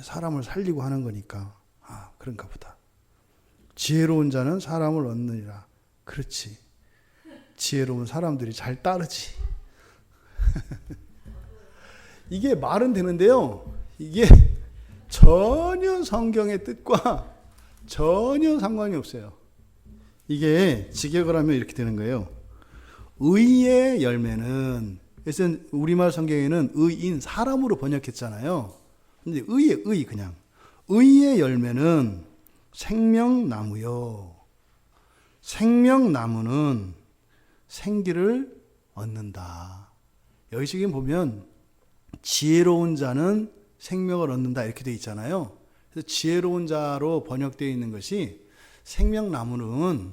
사람을 살리고 하는 거니까. 그런가 보다. 지혜로운 자는 사람을 얻느니라. 그렇지. 지혜로운 사람들이 잘 따르지. 이게 말은 되는데요. 이게 전혀 성경의 뜻과 전혀 상관이 없어요. 이게 직역을 하면 이렇게 되는 거예요. 의의 열매는, 그래서 우리말 성경에는 의인, 사람으로 번역했잖아요. 근데 의 그냥. 의의 열매는 생명나무요. 생명나무는 생기를 얻는다. 여기 지금 보면 지혜로운 자는 생명을 얻는다 이렇게 되어 있잖아요. 그래서 지혜로운 자로 번역되어 있는 것이 생명나무는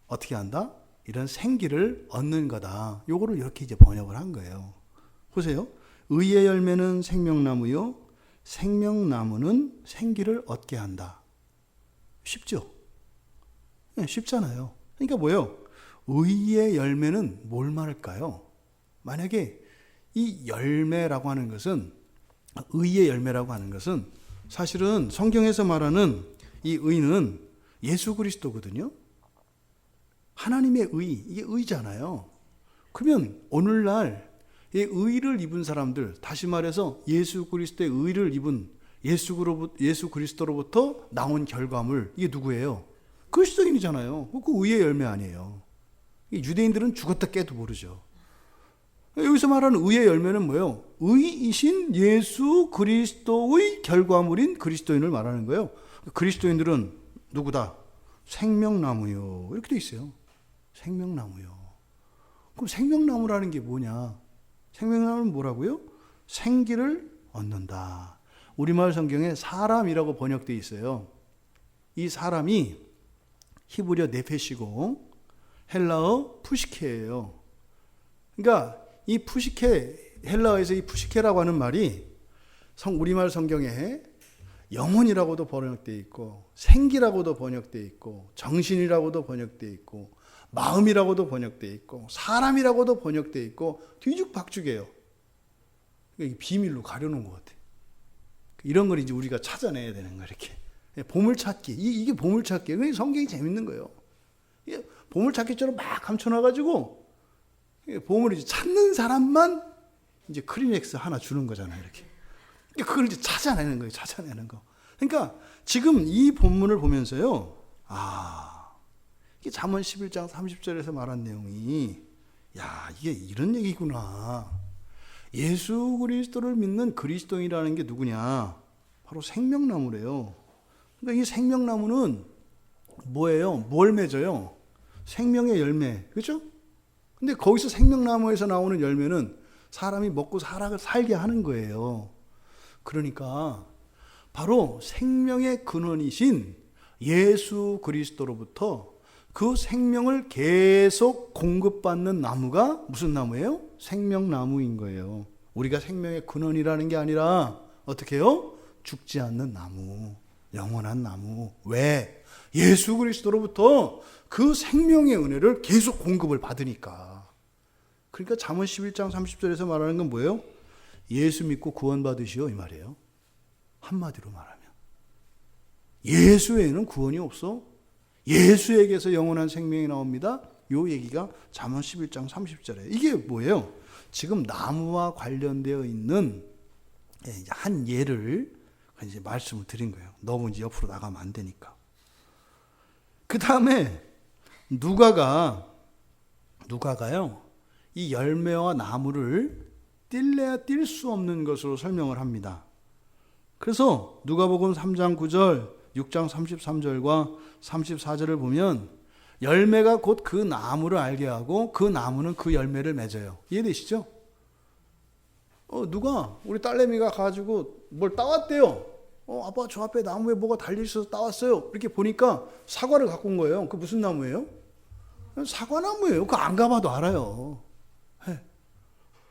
어떻게 한다? 이런 생기를 얻는 거다. 요거를 이렇게 이제 번역을 한 거예요. 보세요. 의의 열매는 생명나무요. 생명나무는 생기를 얻게 한다. 쉽죠? 쉽잖아요. 그러니까 뭐예요? 의의 열매는 뭘 말할까요? 만약에 이 열매라고 하는 것은, 의의 열매라고 하는 것은 사실은 성경에서 말하는 이 의는 예수 그리스도거든요. 하나님의 의, 이게 의잖아요. 그러면 오늘날 이 의를 입은 사람들, 다시 말해서 예수 그리스도의 의를 입은 예수 그리스도로부터 나온 결과물, 이게 누구예요? 그리스도인이잖아요. 그 의의 열매 아니에요. 유대인들은 죽었다 깨도 모르죠. 여기서 말하는 의의 열매는 뭐예요? 의이신 예수 그리스도의 결과물인 그리스도인을 말하는 거예요. 그리스도인들은 누구다? 생명나무요. 이렇게 돼 있어요. 생명나무요. 그럼 생명나무라는 게 뭐냐? 생명나무는 뭐라고요? 생기를 얻는다. 우리말 성경에 사람이라고 번역되어 있어요. 이 사람이 히브리어 네페시고 헬라어 푸시케예요. 그러니까 이 푸시케, 헬라어에서 이 푸시케라고 하는 말이 우리말 성경에 영혼이라고도 번역되어 있고, 생기라고도 번역되어 있고, 정신이라고도 번역되어 있고, 마음이라고도 번역되어 있고, 사람이라고도 번역되어 있고, 뒤죽박죽이에요. 비밀로 가려놓은 것 같아. 이런 걸 이제 우리가 찾아내야 되는 거야, 이렇게. 보물찾기. 이게 보물찾기예요. 성경이 재밌는 거예요. 보물찾기처럼 막 감춰놔가지고, 보물을 이제 찾는 사람만 이제 크리넥스 하나 주는 거잖아요, 이렇게. 그걸 이제 찾아내는 거예요, 찾아내는 거. 그러니까 지금 이 본문을 보면서요, 이게 잠언 11장 30절에서 말한 내용이, 이게 이런 얘기구나. 예수 그리스도를 믿는 그리스도인이라는 게 누구냐? 바로 생명나무래요. 그러니까 이 생명나무는 뭐예요? 뭘 맺어요? 생명의 열매, 그렇죠? 근데 거기서 생명나무에서 나오는 열매는 사람이 먹고 살게 하는 거예요. 그러니까 바로 생명의 근원이신 예수 그리스도로부터 그 생명을 계속 공급받는 나무가 무슨 나무예요? 생명나무인 거예요. 우리가 생명의 근원이라는 게 아니라 어떻게 해요? 죽지 않는 나무, 영원한 나무. 왜? 예수 그리스도로부터 그 생명의 은혜를 계속 공급을 받으니까. 그러니까 잠언 11장 30절에서 말하는 건 뭐예요? 예수 믿고 구원받으시오 이 말이에요. 한마디로 말하면 예수 외에는 구원이 없어. 예수에게서 영원한 생명이 나옵니다. 요 얘기가 잠언 11장 30절에. 이게 뭐예요? 지금 나무와 관련되어 있는 한 예를 이제 말씀을 드린 거예요. 너무 이제 옆으로 나가면 안 되니까. 그 다음에 누가가요, 이 열매와 나무를 뗄래야 뗄 수 없는 것으로 설명을 합니다. 그래서 누가복음 3장 9절, 6장 33절과 34절을 보면 열매가 곧 그 나무를 알게 하고 그 나무는 그 열매를 맺어요. 이해되시죠? 누가 우리 딸내미가 가지고 뭘 따왔대요. 아빠 저 앞에 나무에 뭐가 달려있어서 따왔어요. 이렇게 보니까 사과를 갖고 온 거예요. 그 무슨 나무예요? 사과나무예요. 그거 안 가봐도 알아요.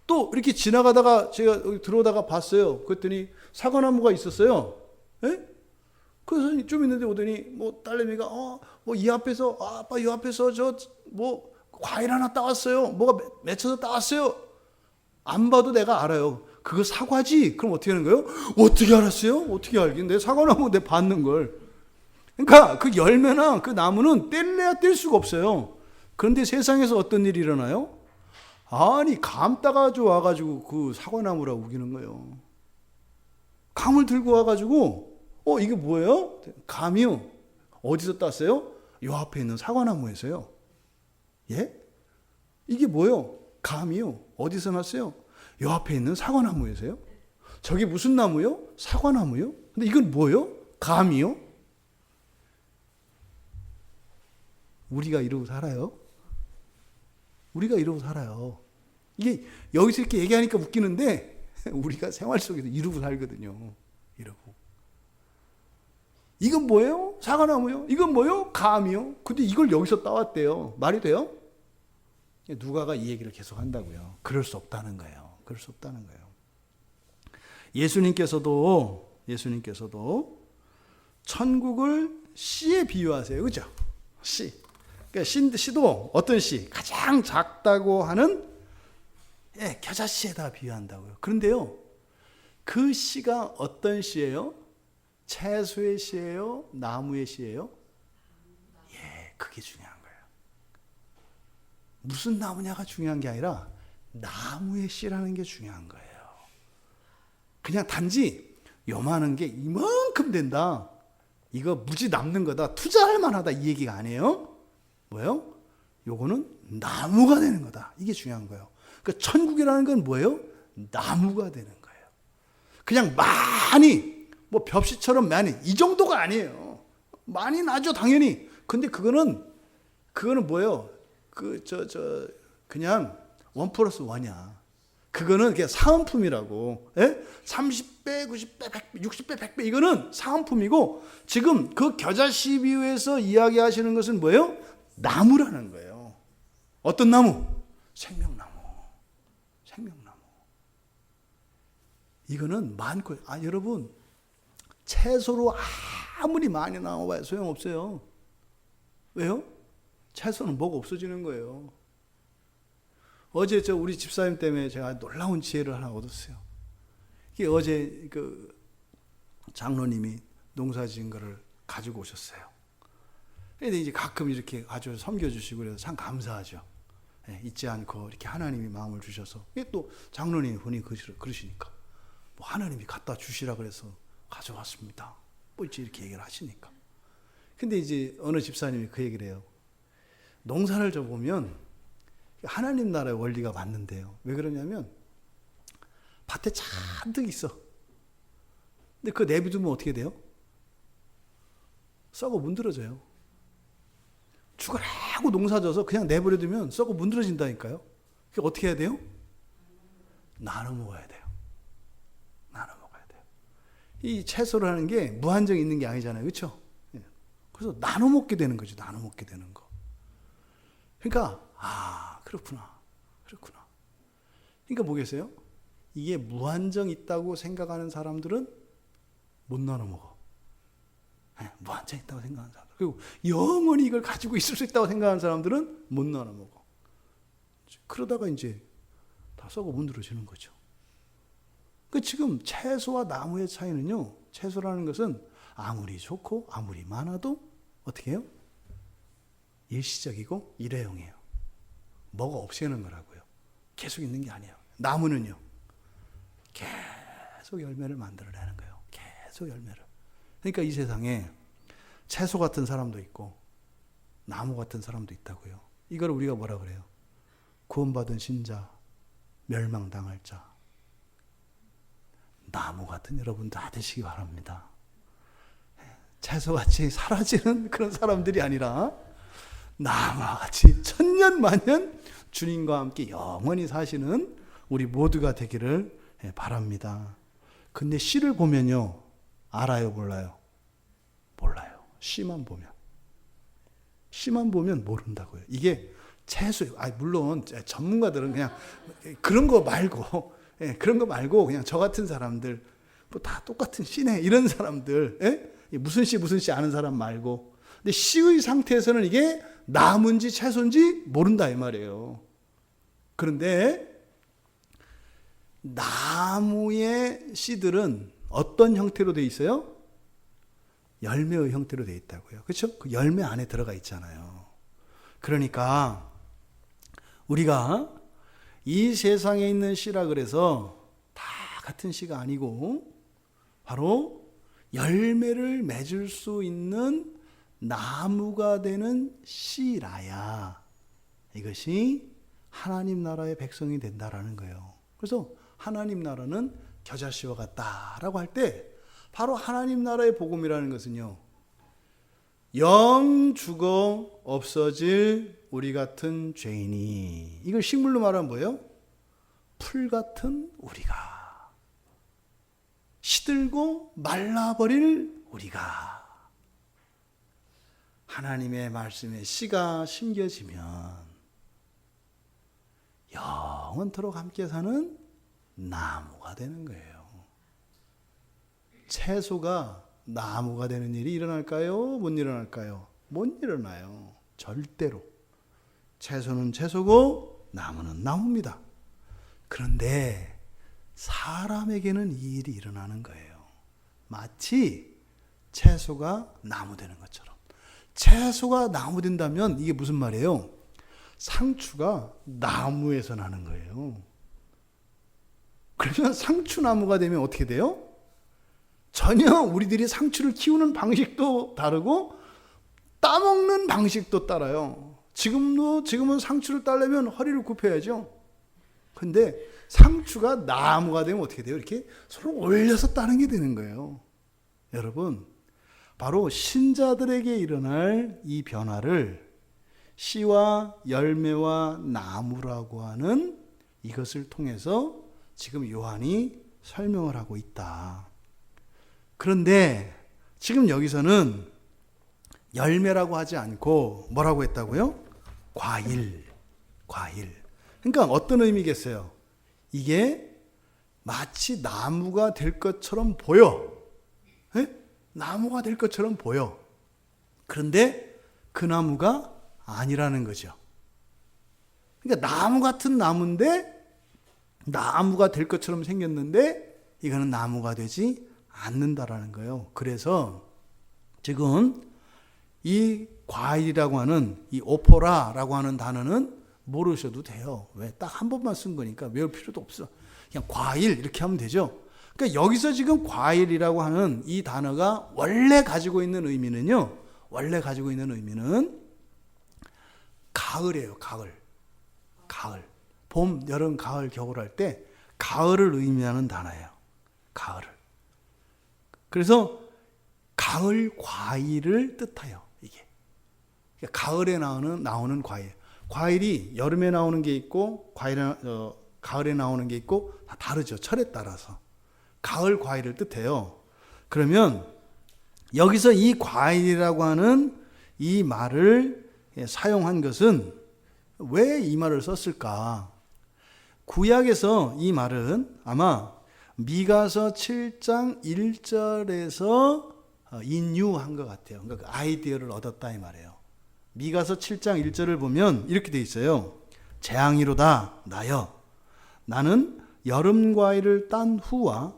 또 이렇게 지나가다가 제가 여기 들어오다가 봤어요. 그랬더니 사과나무가 있었어요. 그래서 좀 있는데 오더니 뭐 딸내미가 뭐 이 앞에서 아빠 이 앞에서 저 뭐 과일 하나 따왔어요. 뭐가 맺혀서 따왔어요. 안 봐도 내가 알아요. 그거 사과지? 그럼 어떻게 하는 거예요? 어떻게 알았어요? 어떻게 알긴? 내 사과나무 내 봤는 걸. 그러니까 그 열매나 그 나무는 뗄래야 뗄 수가 없어요. 그런데 세상에서 어떤 일이 일어나요? 아니 감 따가지고 와가지고 그 사과나무라고 우기는 거예요. 감을 들고 와가지고 이게 뭐예요? 감이요. 어디서 땄어요? 요 앞에 있는 사과나무에서요. 예? 이게 뭐예요? 감이요. 어디서 났어요? 요 앞에 있는 사과나무에서요. 저게 무슨 나무요? 사과나무요. 근데 이건 뭐예요? 감이요. 우리가 이러고 살아요. 우리가 이러고 살아요. 이게 여기서 이렇게 얘기하니까 웃기는데 우리가 생활 속에서 이러고 살거든요. 이러고. 이건 뭐예요? 사과나무요. 이건 뭐예요? 감이요. 근데 이걸 여기서 따왔대요. 말이 돼요? 누가가 이 얘기를 계속 한다고요. 그럴 수 없다는 거예요. 그럴 수 없다는 거예요. 예수님께서도 천국을 씨에 비유하세요. 그죠? 씨. 그러니까 씨도 어떤 씨? 가장 작다고 하는 겨자씨에다 비유한다고요. 그런데요, 그 씨가 어떤 씨예요? 채소의 씨예요? 나무의 씨예요? 그게 중요한 거예요. 무슨 나무냐가 중요한 게 아니라 나무의 씨라는 게 중요한 거예요. 그냥 단지 요만한 게 이만큼 된다. 이거 무지 남는 거다. 투자할 만하다. 이 얘기가 아니에요. 뭐예요? 요거는 나무가 되는 거다. 이게 중요한 거예요. 그러니까 천국이라는 건 뭐예요? 나무가 되는 거예요. 그냥 많이 뭐 벽시처럼 많이 이 정도가 아니에요. 많이 나죠 당연히. 근데 그거는 뭐예요? 그냥 1+1이야. 그거는 그냥 사은품이라고. 30배, 90배, 100배, 60배, 100배 이거는 사은품이고 지금 그 겨자씨 비유에서 이야기하시는 것은 뭐예요? 나무라는 거예요. 어떤 나무? 생명나무. 생명나무. 이거는 많고 여러분 채소로 아무리 많이 나와봐야 소용없어요. 왜요? 채소는 뭐가 없어지는 거예요. 어제 우리 집사님 때문에 제가 놀라운 지혜를 하나 얻었어요. 이게 어제 그 장로님이 농사 지은 거를 가지고 오셨어요. 근데 이제 가끔 이렇게 아주 섬겨주시고 그래서 참 감사하죠. 잊지 않고 이렇게 하나님이 마음을 주셔서. 이게 또 장로님이 본인이 그러시니까. 뭐 하나님이 갖다 주시라 그래서 가져왔습니다. 뭐 이렇게 얘기를 하시니까. 근데 이제 어느 집사님이 그 얘기를 해요. 농사를 져보면 하나님 나라의 원리가 맞는데요. 왜 그러냐면 밭에 잔뜩 있어. 근데 그거 내비두면 어떻게 돼요? 썩어 문드러져요. 죽어라 마구 농사져서 그냥 내버려두면 썩어 문드러진다니까요. 그게 어떻게 해야 돼요? 나눠 먹어야 돼요. 나눠 먹어야 돼요. 이 채소라는 게 무한정 있는 게 아니잖아요. 그렇죠? 그래서 나눠 먹게 되는 거죠. 나눠 먹게 되는 거. 그러니까 그렇구나. 그러니까 뭐겠어요? 이게 무한정 있다고 생각하는 사람들은 못 나눠 먹어. 무한정 있다고 생각하는 사람들. 그리고 영원히 이걸 가지고 있을 수 있다고 생각하는 사람들은 못 나눠 먹어. 그러다가 이제 다 썩어 문드러지는 거죠. 그 지금 채소와 나무의 차이는요. 채소라는 것은 아무리 좋고 아무리 많아도 어떻게 해요? 일시적이고 일회용이에요. 뭐가 없애는 거라고요. 계속 있는 게 아니에요. 나무는요. 계속 열매를 만들어내는 거예요. 계속 열매를. 그러니까 이 세상에 채소 같은 사람도 있고 나무 같은 사람도 있다고요. 이걸 우리가 뭐라 그래요? 구원받은 신자, 멸망당할 자. 나무 같은 여러분 다 되시기 바랍니다. 채소같이 사라지는 그런 사람들이 아니라 나무와 같이 천년만년 주님과 함께 영원히 사시는 우리 모두가 되기를 바랍니다. 근데 씨를 보면요. 알아요, 몰라요? 몰라요. 씨만 보면 모른다고요. 이게 채소, 물론 전문가들은 그냥 그런 거 말고 그냥 저 같은 사람들, 뭐 다 똑같은 씨네 이런 사람들, 무슨 씨 아는 사람 말고. 근데 씨의 상태에서는 이게 나무인지 채소인지 모른다 이 말이에요. 그런데 나무의 씨들은 어떤 형태로 되어 있어요? 열매의 형태로 되어 있다고요. 그렇죠? 그 열매 안에 들어가 있잖아요. 그러니까 우리가 이 세상에 있는 씨라 그래서 다 같은 씨가 아니고 바로 열매를 맺을 수 있는 나무가 되는 씨라야 이것이 하나님 나라의 백성이 된다라는 거예요. 그래서 하나님 나라는 겨자씨와 같다라고 할 때 바로 하나님 나라의 복음이라는 것은요. 영 죽어 없어질 우리 같은 죄인이, 이걸 식물로 말하면 뭐예요? 풀 같은 우리가, 시들고 말라버릴 우리가 하나님의 말씀에 씨가 심겨지면 영원토록 함께 사는 나무가 되는 거예요. 채소가 나무가 되는 일이 일어날까요? 못 일어날까요? 못 일어나요. 절대로. 채소는 채소고 나무는 나무입니다. 그런데 사람에게는 이 일이 일어나는 거예요. 마치 채소가 나무 되는 것처럼. 채소가 나무 된다면 이게 무슨 말이에요? 상추가 나무에서 나는 거예요. 그러면 상추나무가 되면 어떻게 돼요? 전혀 우리들이 상추를 키우는 방식도 다르고 따먹는 방식도 따라요. 지금은 상추를 따려면 허리를 굽혀야죠. 근데 상추가 나무가 되면 어떻게 돼요? 이렇게 서로 올려서 따는 게 되는 거예요. 여러분, 바로 신자들에게 일어날 이 변화를 씨와 열매와 나무라고 하는 이것을 통해서 지금 요한이 설명을 하고 있다. 그런데 지금 여기서는 열매라고 하지 않고 뭐라고 했다고요? 과일. 그러니까 어떤 의미겠어요? 이게 마치 나무가 될 것처럼 보여. 나무가 될 것처럼 보여. 그런데 그 나무가 아니라는 거죠. 그러니까 나무 같은 나무인데 나무가 될 것처럼 생겼는데 이거는 나무가 되지 않는다라는 거예요. 그래서 지금 이 과일이라고 하는 이 오포라라고 하는 단어는 모르셔도 돼요. 왜? 딱 한 번만 쓴 거니까 외울 필요도 없어. 그냥 과일 이렇게 하면 되죠. 그러니까 여기서 지금 과일이라고 하는 이 단어가 원래 가지고 있는 의미는요. 가을이에요. 가을. 봄, 여름, 가을, 겨울 할 때 가을을 의미하는 단어예요. 가을을. 그래서 가을 과일을 뜻해요. 이게. 가을에 나오는 과일. 과일이 여름에 나오는 게 있고 가을에 나오는 게 있고 다 다르죠. 철에 따라서. 가을 과일을 뜻해요. 그러면 여기서 이 과일이라고 하는 이 말을 사용한 것은 왜 이 말을 썼을까? 구약에서 이 말은 아마 미가서 7장 1절에서 인유한 것 같아요. 그러니까 그 아이디어를 얻었다 이 말이에요. 미가서 7장 1절을 보면 이렇게 돼 있어요. 재앙이로다 나여 나는 여름 과일을 딴 후와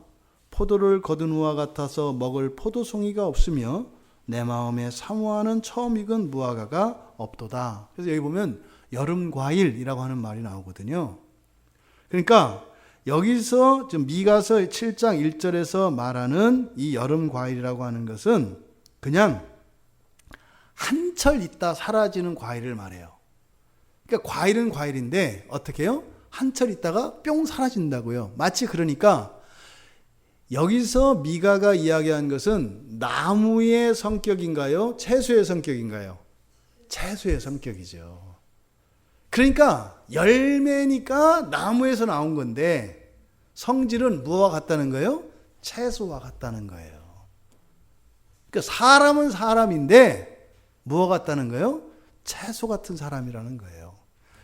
포도를 거둔 후와 같아서 먹을 포도송이가 없으며 내 마음에 사모하는 처음 익은 무화과가 없도다. 그래서 여기 보면 여름 과일이라고 하는 말이 나오거든요. 그러니까 여기서 지금 미가서 7장 1절에서 말하는 이 여름 과일이라고 하는 것은 그냥 한철 있다 사라지는 과일을 말해요. 그러니까 과일은 과일인데 어떻게 해요? 한철 있다가 뿅 사라진다고요. 마치 그러니까 여기서 미가가 이야기한 것은 나무의 성격인가요? 채소의 성격인가요? 채소의 성격이죠. 그러니까 열매니까 나무에서 나온 건데 성질은 무엇과 같다는 거예요? 채소와 같다는 거예요. 그러니까 사람은 사람인데 무엇과 같다는 거예요? 채소 같은 사람이라는 거예요.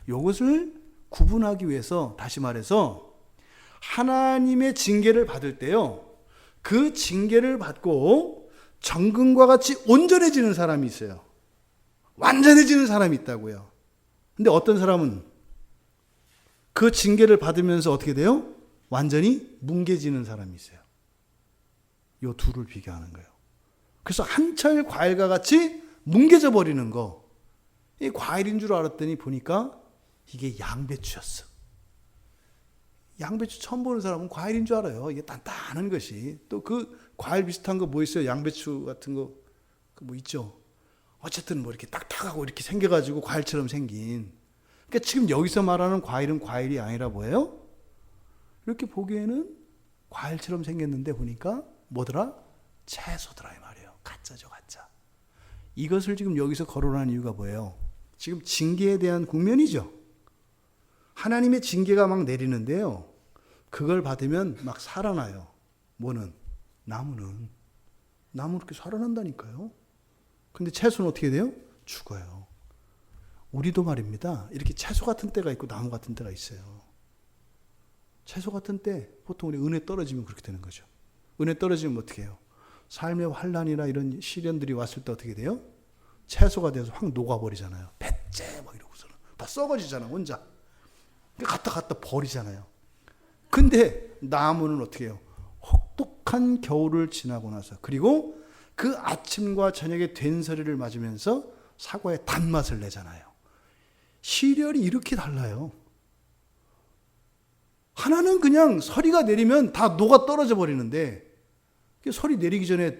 이것을 구분하기 위해서 다시 말해서 하나님의 징계를 받을 때요, 그 징계를 받고 정금과 같이 온전해지는 사람이 있어요. 완전해지는 사람이 있다고요. 근데 어떤 사람은 그 징계를 받으면서 어떻게 돼요? 완전히 뭉개지는 사람이 있어요. 이 둘을 비교하는 거예요. 그래서 한철 과일과 같이 뭉개져 버리는 거, 이 과일인 줄 알았더니 보니까 이게 양배추였어. 양배추 처음 보는 사람은 과일인 줄 알아요. 이게 단단한 것이. 또 그 과일 비슷한 거 뭐 있어요? 양배추 같은 거 뭐 있죠? 어쨌든 뭐 이렇게 딱딱하고 이렇게 생겨가지고 과일처럼 생긴. 그러니까 지금 여기서 말하는 과일은 과일이 아니라 뭐예요? 이렇게 보기에는 과일처럼 생겼는데 보니까 뭐더라? 채소더라 이 말이에요. 가짜죠, 가짜. 이것을 지금 여기서 거론한 이유가 뭐예요? 지금 징계에 대한 국면이죠. 하나님의 징계가 막 내리는데요, 그걸 받으면 막 살아나요. 뭐는? 나무는 이렇게 살아난다니까요. 근데 채소는 어떻게 돼요? 죽어요. 우리도 말입니다. 이렇게 채소 같은 때가 있고 나무 같은 때가 있어요. 채소 같은 때 보통 우리 은혜 떨어지면 그렇게 되는 거죠. 은혜 떨어지면 어떻게 해요? 삶의 환란이나 이런 시련들이 왔을 때 어떻게 돼요? 채소가 돼서 확 녹아버리잖아요. 배째 막 이러고서는 다 썩어지잖아 혼자. 갖다 버리잖아요. 근데 나무는 어떻게 해요? 혹독한 겨울을 지나고 나서, 그리고 그 아침과 저녁에 된서리를 맞으면서 사과의 단맛을 내잖아요. 시련이 이렇게 달라요. 하나는 그냥 서리가 내리면 다 녹아 떨어져 버리는데, 서리 내리기 전에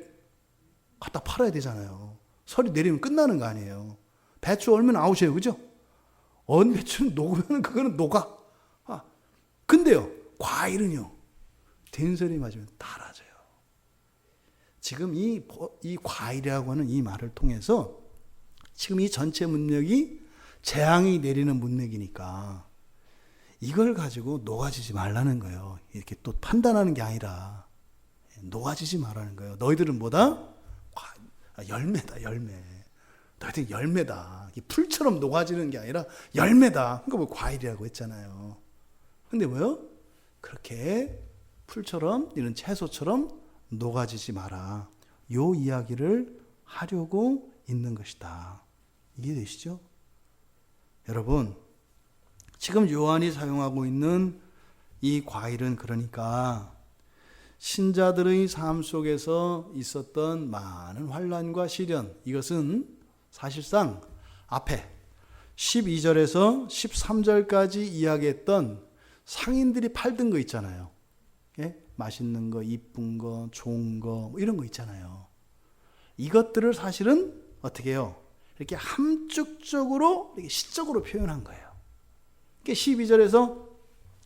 갖다 팔아야 되잖아요. 서리 내리면 끝나는 거 아니에요. 배추 얼면 아웃이에요. 그죠? 언배추는 녹으면 그거는 녹아. 근데요, 과일은요, 된소리 맞으면 달아져요. 지금 이 과일이라고 하는 이 말을 통해서 지금 이 전체 문맥이 재앙이 내리는 문맥이니까 이걸 가지고 녹아지지 말라는 거예요. 이렇게 또 판단하는 게 아니라 녹아지지 말라는 거예요. 너희들은 뭐다? 열매다, 열매. 너희들 열매다. 풀처럼 녹아지는 게 아니라 열매다. 그러니까 뭐 과일이라고 했잖아요. 근데 뭐요? 그렇게 풀처럼 이런 채소처럼 녹아지지 마라. 요 이야기를 하려고 있는 것이다. 이해되시죠? 여러분, 지금 요한이 사용하고 있는 이 과일은 그러니까 신자들의 삶 속에서 있었던 많은 환난과 시련, 이것은 사실상 앞에 12절에서 13절까지 이야기했던 상인들이 팔던 거 있잖아요. 예? 맛있는 거, 이쁜 거, 좋은 거, 뭐 이런 거 있잖아요. 이것들을 사실은 어떻게 해요? 이렇게 함축적으로, 이렇게 시적으로 표현한 거예요. 12절에서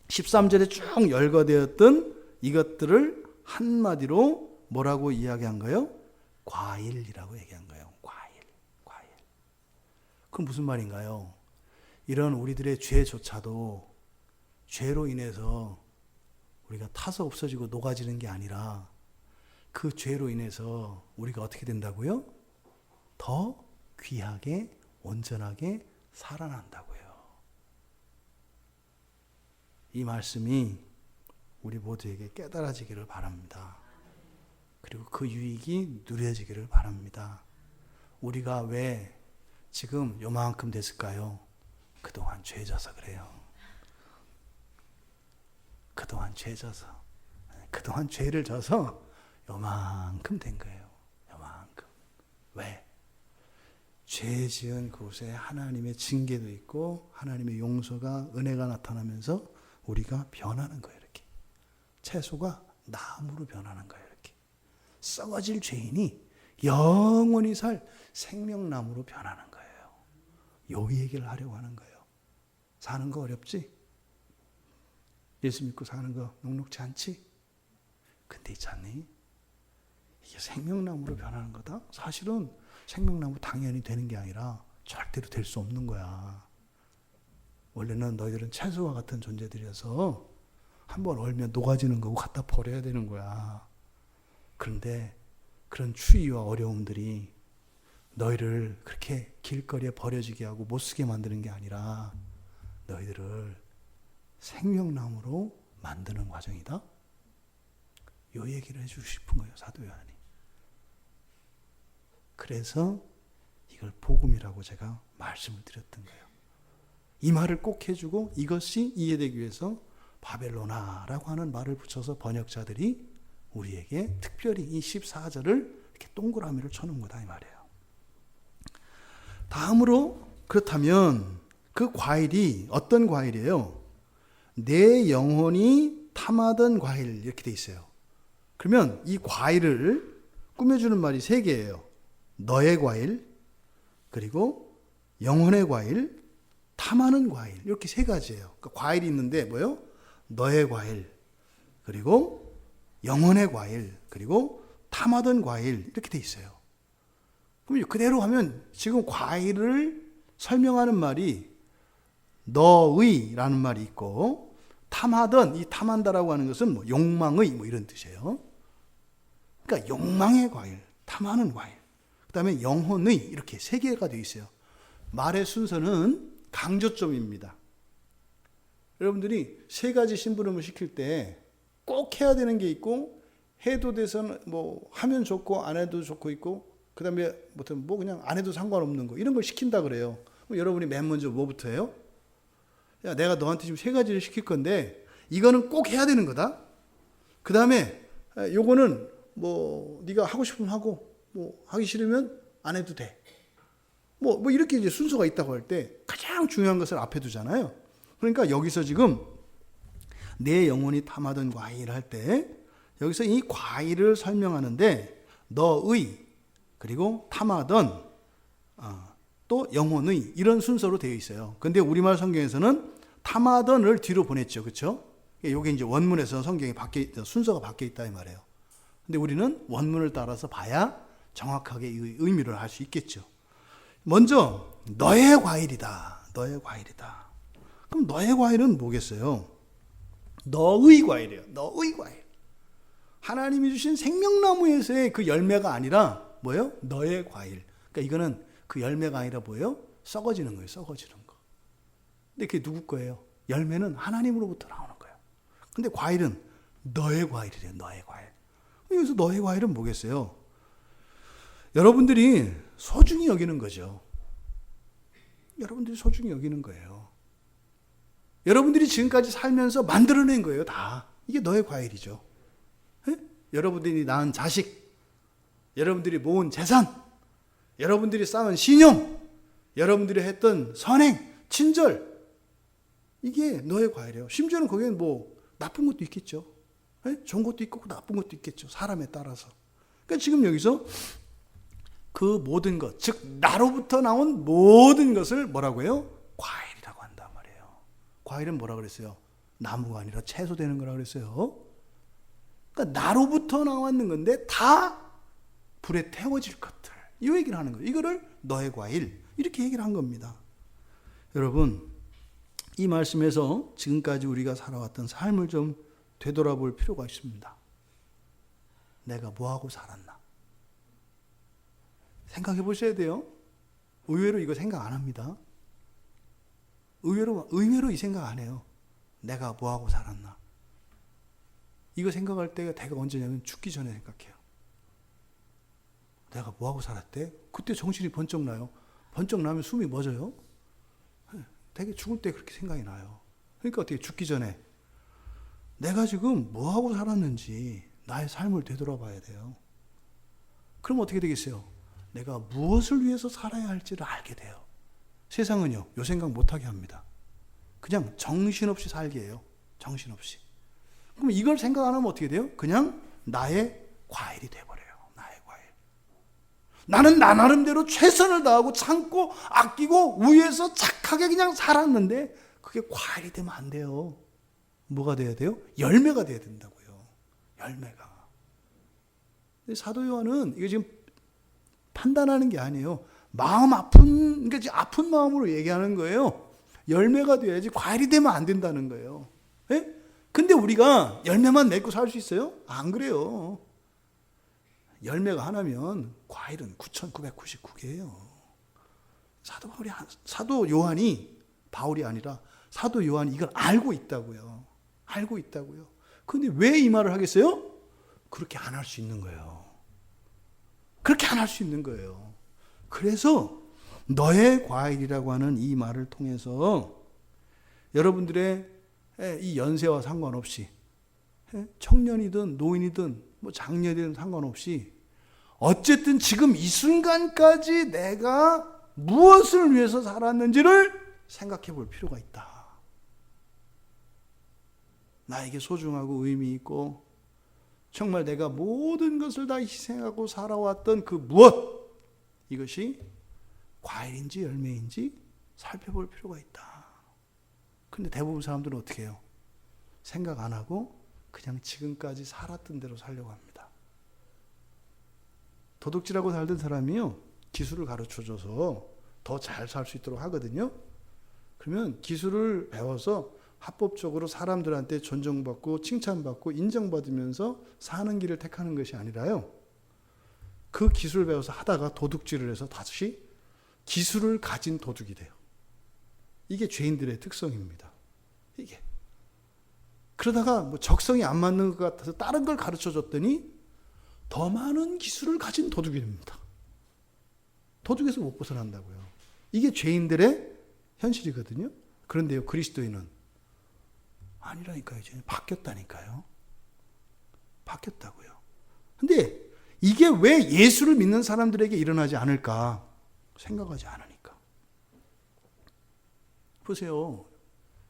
13절에 쭉 열거되었던 이것들을 한마디로 뭐라고 이야기한 거예요? 과일이라고 얘기한 거예요. 과일. 그럼 무슨 말인가요? 이런 우리들의 죄조차도 죄로 인해서 우리가 타서 없어지고 녹아지는 게 아니라 그 죄로 인해서 우리가 어떻게 된다고요? 더 귀하게 온전하게 살아난다고요. 이 말씀이 우리 모두에게 깨달아지기를 바랍니다. 그리고 그 유익이 누려지기를 바랍니다. 우리가 왜 지금 요만큼 됐을까요? 그동안 죄져서 그래요. 그동안 죄져서. 그동안 죄를 져서 요만큼 된 거예요. 요만큼. 왜? 죄 지은 그곳에 하나님의 징계도 있고 하나님의 용서가 은혜가 나타나면서 우리가 변하는 거예요. 이렇게. 채소가 나무로 변하는 거예요. 이렇게. 썩어질 죄인이 영원히 살 생명나무로 변하는 거예요. 요 얘기를 하려고 하는 거예요. 사는 거 어렵지? 예수 믿고 사는 거 녹록지 않지? 근데 있잖니? 이게 생명나무로 변하는 거다? 사실은 생명나무 당연히 되는 게 아니라 절대로 될 수 없는 거야. 원래는 너희들은 채소와 같은 존재들이어서 한번 얼면 녹아지는 거고 갖다 버려야 되는 거야. 그런데 그런 추위와 어려움들이 너희를 그렇게 길거리에 버려지게 하고 못쓰게 만드는 게 아니라 너희들을 생명나무로 만드는 과정이다. 요 얘기를 해주고 싶은 거예요. 사도 요한이. 그래서 이걸 복음이라고 제가 말씀을 드렸던 거예요. 이 말을 꼭 해주고 이것이 이해되기 위해서 바벨로나라고 하는 말을 붙여서 번역자들이 우리에게 특별히 이 14절을 이렇게 동그라미를 쳐놓은 거다 이 말이에요. 다음으로 그렇다면 그 과일이 어떤 과일이에요? 내 영혼이 탐하던 과일 이렇게 돼 있어요. 그러면 이 과일을 꾸며주는 말이 3개예요. 너의 과일, 그리고 영혼의 과일, 탐하는 과일 이렇게 3가지예요. 그러니까 과일이 있는데 뭐예요? 너의 과일, 그리고 영혼의 과일, 그리고 탐하던 과일 이렇게 돼 있어요. 그럼 그대로 하면 지금 과일을 설명하는 말이 너의라는 말이 있고 탐하던 이 탐한다라고 하는 것은 뭐 욕망의 뭐 이런 뜻이에요. 그러니까 욕망의 과일, 탐하는 과일, 그 다음에 영혼의 이렇게 3개가 되어 있어요. 말의 순서는 강조점입니다. 여러분들이 3가지 심부름을 시킬 때 꼭 해야 되는 게 있고 해도 돼서는 뭐 하면 좋고 안 해도 좋고 있고 그 다음에 뭐 그냥 안 해도 상관없는 거 이런 걸 시킨다 그래요. 그럼 여러분이 맨 먼저 뭐부터 해요? 야, 내가 너한테 지금 3가지를 시킬 건데 이거는 꼭 해야 되는 거다. 그 다음에 요거는 뭐 네가 하고 싶으면 하고 뭐 하기 싫으면 안 해도 돼. 뭐 이렇게 이제 순서가 있다고 할 때 가장 중요한 것을 앞에 두잖아요. 그러니까 여기서 지금 내 영혼이 탐하던 과일 할 때 여기서 이 과일을 설명하는데 너의 그리고 탐하던 또 영혼의 이런 순서로 되어 있어요. 근데 우리말 성경에서는 탐하던을 뒤로 보냈죠. 그렇죠? 이게 이제 원문에서 성경이 순서가 바뀌어 있다 이 말이에요. 근데 우리는 원문을 따라서 봐야 정확하게 이 의미를 알 수 있겠죠. 먼저 너의 과일이다. 너의 과일이다. 그럼 너의 과일은 뭐겠어요? 너의 과일이에요. 너의 과일. 하나님이 주신 생명나무에서의 그 열매가 아니라 뭐예요? 너의 과일. 그러니까 이거는 그 열매가 아니라 뭐예요? 썩어지는 거예요. 썩어지는 거. 근데 그게 누구 거예요? 열매는 하나님으로부터 나오는 거예요. 근데 과일은 너의 과일이래요. 너의 과일. 여기서 너의 과일은 뭐겠어요? 여러분들이 소중히 여기는 거죠. 여러분들이 소중히 여기는 거예요. 여러분들이 지금까지 살면서 만들어낸 거예요. 다. 이게 너의 과일이죠. 에? 여러분들이 낳은 자식, 여러분들이 모은 재산, 여러분들이 쌓은 신용, 여러분들이 했던 선행, 친절, 이게 너의 과일이에요. 심지어는 거기에는 뭐 나쁜 것도 있겠죠. 에? 좋은 것도 있고 나쁜 것도 있겠죠. 사람에 따라서. 그러니까 지금 여기서 그 모든 것, 즉 나로부터 나온 모든 것을 뭐라고 해요? 과일이라고 한단 말이에요. 과일은 뭐라 그랬어요? 나무가 아니라 채소 되는 거라 그랬어요. 그러니까 나로부터 나왔는 건데 다 불에 태워질 것들. 이 얘기를 하는 거예요. 이거를 너의 과일, 이렇게 얘기를 한 겁니다. 여러분, 이 말씀에서 지금까지 우리가 살아왔던 삶을 좀 되돌아볼 필요가 있습니다. 내가 뭐하고 살았나? 생각해 보셔야 돼요. 의외로 이거 생각 안 합니다. 의외로 이 생각 안 해요. 내가 뭐하고 살았나? 이거 생각할 때가 대가 언제냐면 죽기 전에 생각해요. 내가 뭐하고 살았대? 그때 정신이 번쩍 나요. 번쩍 나면 숨이 멎어요. 되게 죽을 때 그렇게 생각이 나요. 그러니까 어떻게 죽기 전에 내가 지금 뭐하고 살았는지 나의 삶을 되돌아봐야 돼요. 그럼 어떻게 되겠어요? 내가 무엇을 위해서 살아야 할지를 알게 돼요. 세상은요, 요 생각 못하게 합니다. 그냥 정신없이 살게 해요. 정신없이. 그럼 이걸 생각 안 하면 어떻게 돼요? 그냥 나의 과일이 돼버려요. 나의 과일. 나는 나 나름대로 최선을 다하고 참고 아끼고 위해서 착하게 그냥 살았는데 그게 과일이 되면 안 돼요. 뭐가 돼야 돼요? 열매가 돼야 된다고요. 열매가. 사도 요한은 이거 지금 판단하는 게 아니에요. 마음 아픈, 그러니까 아픈 마음으로 얘기하는 거예요. 열매가 돼야지 과일이 되면 안 된다는 거예요. 예? 근데 우리가 열매만 맺고 살 수 있어요? 안 그래요. 열매가 하나면 과일은 9,999개예요. 사도 요한이, 바울이 아니라 사도 요한이 이걸 알고 있다고요. 알고 있다고요. 근데 왜 이 말을 하겠어요? 그렇게 안 할 수 있는 거예요. 그렇게 안 할 수 있는 거예요. 그래서 너의 과일이라고 하는 이 말을 통해서 여러분들의 이 연세와 상관없이 청년이든 노인이든 뭐 장년이든 상관없이 어쨌든 지금 이 순간까지 내가 무엇을 위해서 살았는지를 생각해 볼 필요가 있다. 나에게 소중하고 의미 있고 정말 내가 모든 것을 다 희생하고 살아왔던 그 무엇, 이것이 과일인지 열매인지 살펴볼 필요가 있다. 근데 대부분 사람들은 어떻게 해요? 생각 안 하고 그냥 지금까지 살았던 대로 살려고 합니다. 도둑질하고 살던 사람이요, 기술을 가르쳐줘서 더 잘 살 수 있도록 하거든요. 그러면 기술을 배워서 합법적으로 사람들한테 존중받고 칭찬받고 인정받으면서 사는 길을 택하는 것이 아니라요, 그 기술을 배워서 하다가 도둑질을 해서 다시 기술을 가진 도둑이 돼요. 이게 죄인들의 특성입니다. 이게. 그러다가 뭐 적성이 안 맞는 것 같아서 다른 걸 가르쳐 줬더니 더 많은 기술을 가진 도둑이 됩니다. 도둑에서 못 벗어난다고요. 이게 죄인들의 현실이거든요. 그런데요, 그리스도인은 아니라니까요. 이제 바뀌었다니까요. 바뀌었다고요. 근데 이게 왜 예수를 믿는 사람들에게 일어나지 않을까? 생각하지 않으니까. 보세요.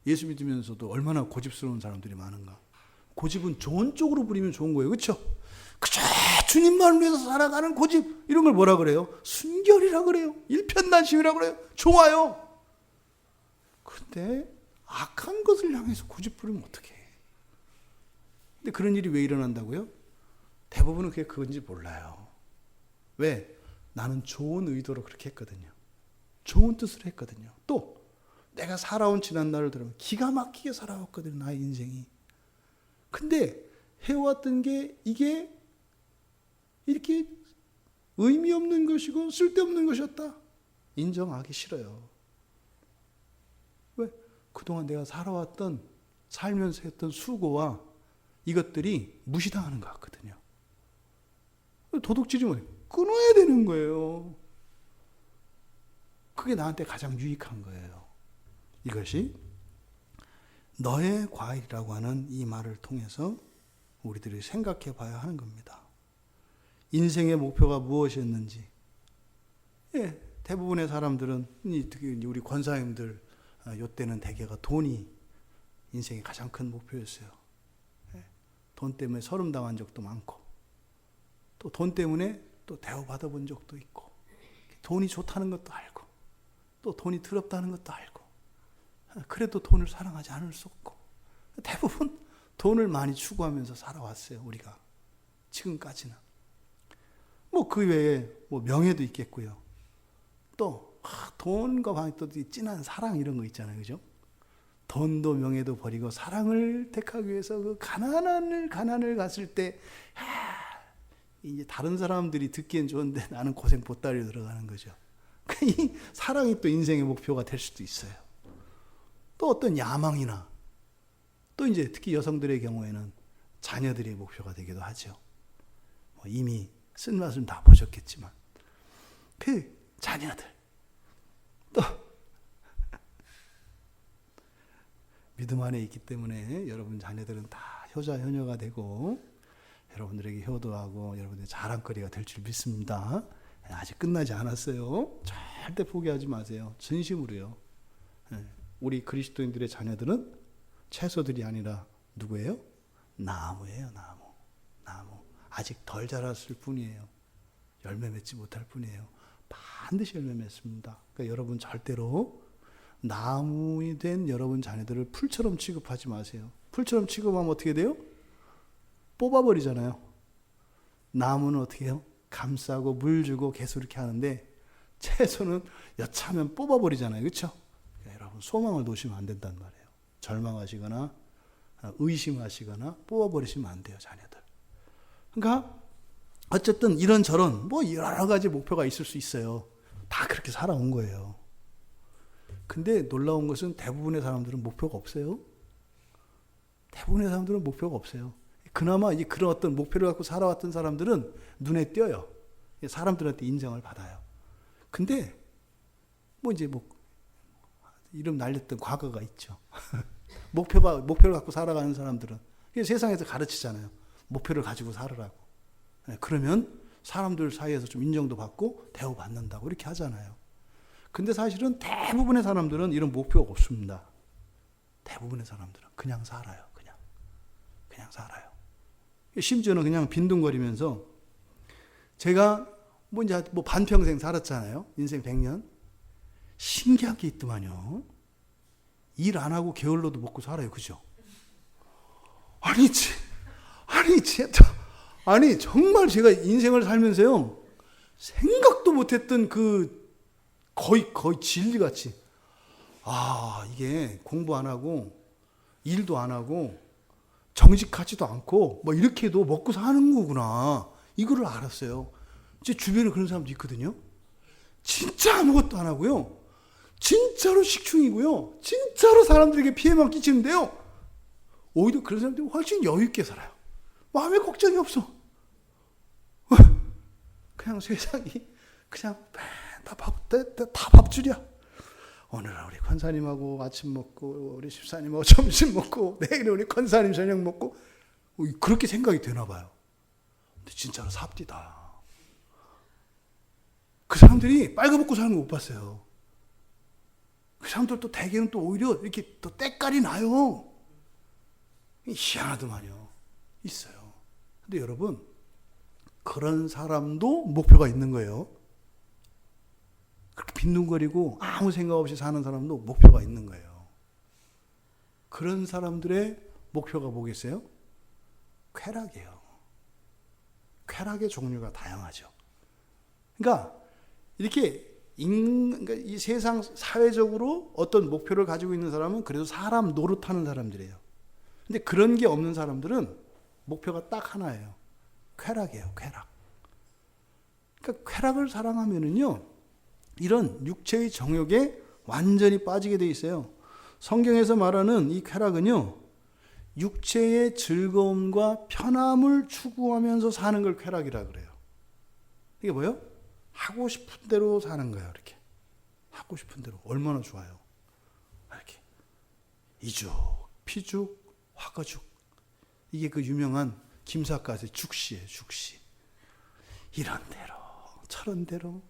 예수 믿으면서도 얼마나 고집스러운 사람들이 많은가. 고집은 좋은 쪽으로 부리면 좋은 거예요. 그렇죠? 그저 주님만 위해서 살아가는 고집, 이런 걸 뭐라 그래요? 순결이라 그래요. 일편단심이라 그래요. 좋아요. 근데 악한 것을 향해서 고집 부리면 어떡해. 근데 그런 일이 왜 일어난다고요? 대부분은 그게 그건지 몰라요. 왜? 나는 좋은 의도로 그렇게 했거든요. 좋은 뜻으로 했거든요. 또 내가 살아온 지난날을 들으면 기가 막히게 살아왔거든요. 나의 인생이. 근데 해왔던 게 이게 이렇게 의미 없는 것이고 쓸데없는 것이었다. 인정하기 싫어요. 왜? 그동안 내가 살아왔던, 살면서 했던 수고와 이것들이 무시당하는 것 같거든요. 도둑질이 뭐예요? 끊어야 되는 거예요. 그게 나한테 가장 유익한 거예요. 이것이 너의 과일이라고 하는 이 말을 통해서 우리들이 생각해 봐야 하는 겁니다. 인생의 목표가 무엇이었는지. 예, 대부분의 사람들은, 특히 우리 권사님들, 요때는 대개가 돈이 인생의 가장 큰 목표였어요. 예, 돈 때문에 서름당한 적도 많고, 또 돈 때문에 또 대우받아 본 적도 있고, 돈이 좋다는 것도 알고, 또 돈이 더럽다는 것도 알고, 그래도 돈을 사랑하지 않을 수 없고, 대부분 돈을 많이 추구하면서 살아왔어요. 우리가 지금까지는. 뭐 그 외에 뭐 명예도 있겠고요. 또 돈과 방이 또 진한 사랑 이런 거 있잖아요. 그죠? 돈도 명예도 버리고 사랑을 택하기 위해서 그 가난을 갔을 때 이제 다른 사람들이 듣기엔 좋은데 나는 고생 보따리로 들어가는 거죠. 이 사랑이 또 인생의 목표가 될 수도 있어요. 또 어떤 야망이나 또 이제 특히 여성들의 경우에는 자녀들의 목표가 되기도 하죠. 이미 쓴맛은 다 보셨겠지만 그 자녀들 또 믿음 안에 있기 때문에 여러분 자녀들은 다 효자 효녀가 되고 여러분들에게 효도하고 여러분들의 자랑거리가 될 줄 믿습니다. 아직 끝나지 않았어요. 절대 포기하지 마세요. 진심으로요. 우리 그리스도인들의 자녀들은 채소들이 아니라 누구예요? 나무예요. 나무. 아직 덜 자랐을 뿐이에요. 열매 맺지 못할 뿐이에요. 반드시 열매 맺습니다. 그러니까 여러분 절대로 나무이 된 여러분 자녀들을 풀처럼 취급하지 마세요. 풀처럼 취급하면 어떻게 돼요? 뽑아버리잖아요. 나무는 어떻게 해요? 감싸고 물 주고 계속 이렇게 하는데 채소는 여차하면 뽑아버리잖아요. 그렇죠? 그러니까 여러분 소망을 놓으시면 안 된단 말이에요. 절망하시거나 의심하시거나 뽑아버리시면 안 돼요. 자녀들. 그러니까 어쨌든 이런저런 여러 가지 목표가 있을 수 있어요. 다 그렇게 살아온 거예요. 근데 놀라운 것은 대부분의 사람들은 목표가 없어요. 대부분의 사람들은 목표가 없어요. 그나마 이제 그런 어떤 목표를 갖고 살아왔던 사람들은 눈에 띄어요. 사람들한테 인정을 받아요. 근데 이름 날렸던 과거가 있죠. 목표를 갖고 살아가는 사람들은 세상에서 가르치잖아요. 목표를 가지고 살으라고. 그러면 사람들 사이에서 좀 인정도 받고 대우받는다고 이렇게 하잖아요. 근데 사실은 대부분의 사람들은 이런 목표가 없습니다. 대부분의 사람들은 그냥 살아요. 그냥 살아요. 심지어는 그냥 빈둥거리면서 제가 반평생 살았잖아요. 인생 100년. 신기한 게 있더만요. 일 안 하고 게을러도 먹고 살아요. 그죠? 아니 정말 제가 인생을 살면서요. 생각도 못했던 거의 진리같이 이게 공부 안 하고 일도 안 하고 정직하지도 않고 이렇게도 먹고 사는 거구나. 이거를 알았어요. 제 주변에 그런 사람도 있거든요. 진짜 아무것도 안 하고요. 진짜로 식충이고요. 진짜로 사람들에게 피해만 끼치는데요. 오히려 그런 사람들이 훨씬 여유 있게 살아요. 마음에 걱정이 없어. 그냥 세상이 그냥 다 밥줄이야. 오늘은 우리 권사님하고 아침 먹고 우리 집사님하고 점심 먹고 내일은 우리 권사님 저녁 먹고 그렇게 생각이 되나 봐요. 근데 진짜로 삽디다. 그 사람들이 빨가벗고 사는 거 못 봤어요. 그 사람들 대개는 오히려 이렇게 때깔이 나요. 희한하더만요. 있어요. 근데 여러분 그런 사람도 목표가 있는 거예요. 그렇게 빈둥거리고 아무 생각 없이 사는 사람도 목표가 있는 거예요. 그런 사람들의 목표가 뭐겠어요? 쾌락이에요. 쾌락의 종류가 다양하죠. 그러니까 이렇게 그러니까 이 세상 사회적으로 어떤 목표를 가지고 있는 사람은 그래도 사람 노릇하는 사람들이에요. 근데 그런 게 없는 사람들은 목표가 딱 하나예요. 쾌락이에요. 쾌락. 그러니까 쾌락을 사랑하면은요. 이런 육체의 정욕에 완전히 빠지게 돼 있어요. 성경에서 말하는 이 쾌락은요. 육체의 즐거움과 편함을 추구하면서 사는 걸 쾌락이라 그래요. 이게 뭐예요? 하고 싶은 대로 사는 거예요. 이렇게. 하고 싶은 대로. 얼마나 좋아요. 이렇게. 이죽, 피죽, 화가죽. 이게 그 유명한 김삿갓의 죽시예요. 죽시. 이런 대로 저런 대로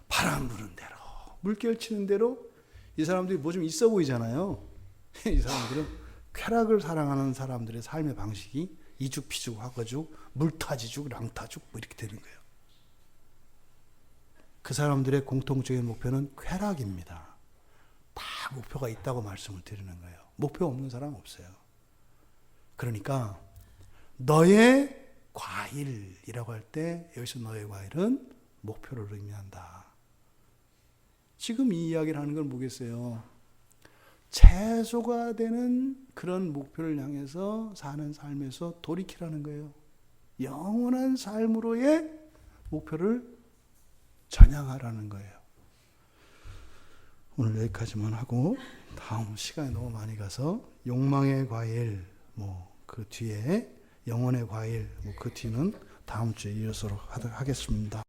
바람 부는 대로 물결 치는 대로 이 사람들이 뭐 좀 있어 보이잖아요. 이 사람들은 쾌락을 사랑하는 사람들의 삶의 방식이 이죽 피죽 화가죽 물타지죽 랑타죽 이렇게 되는 거예요. 그 사람들의 공통적인 목표는 쾌락입니다. 다 목표가 있다고 말씀을 드리는 거예요. 목표 없는 사람 없어요. 그러니까 너의 과일이라고 할 때 여기서 너의 과일은 목표를 의미한다. 지금 이 이야기를 하는 건 뭐겠어요? 최소가 되는 그런 목표를 향해서 사는 삶에서 돌이키라는 거예요. 영원한 삶으로의 목표를 전향하라는 거예요. 오늘 여기까지만 하고 다음 시간이 너무 많이 가서 욕망의 과일, 그 뒤에 영혼의 과일, 그 뒤는 다음 주에 이어서 하겠습니다.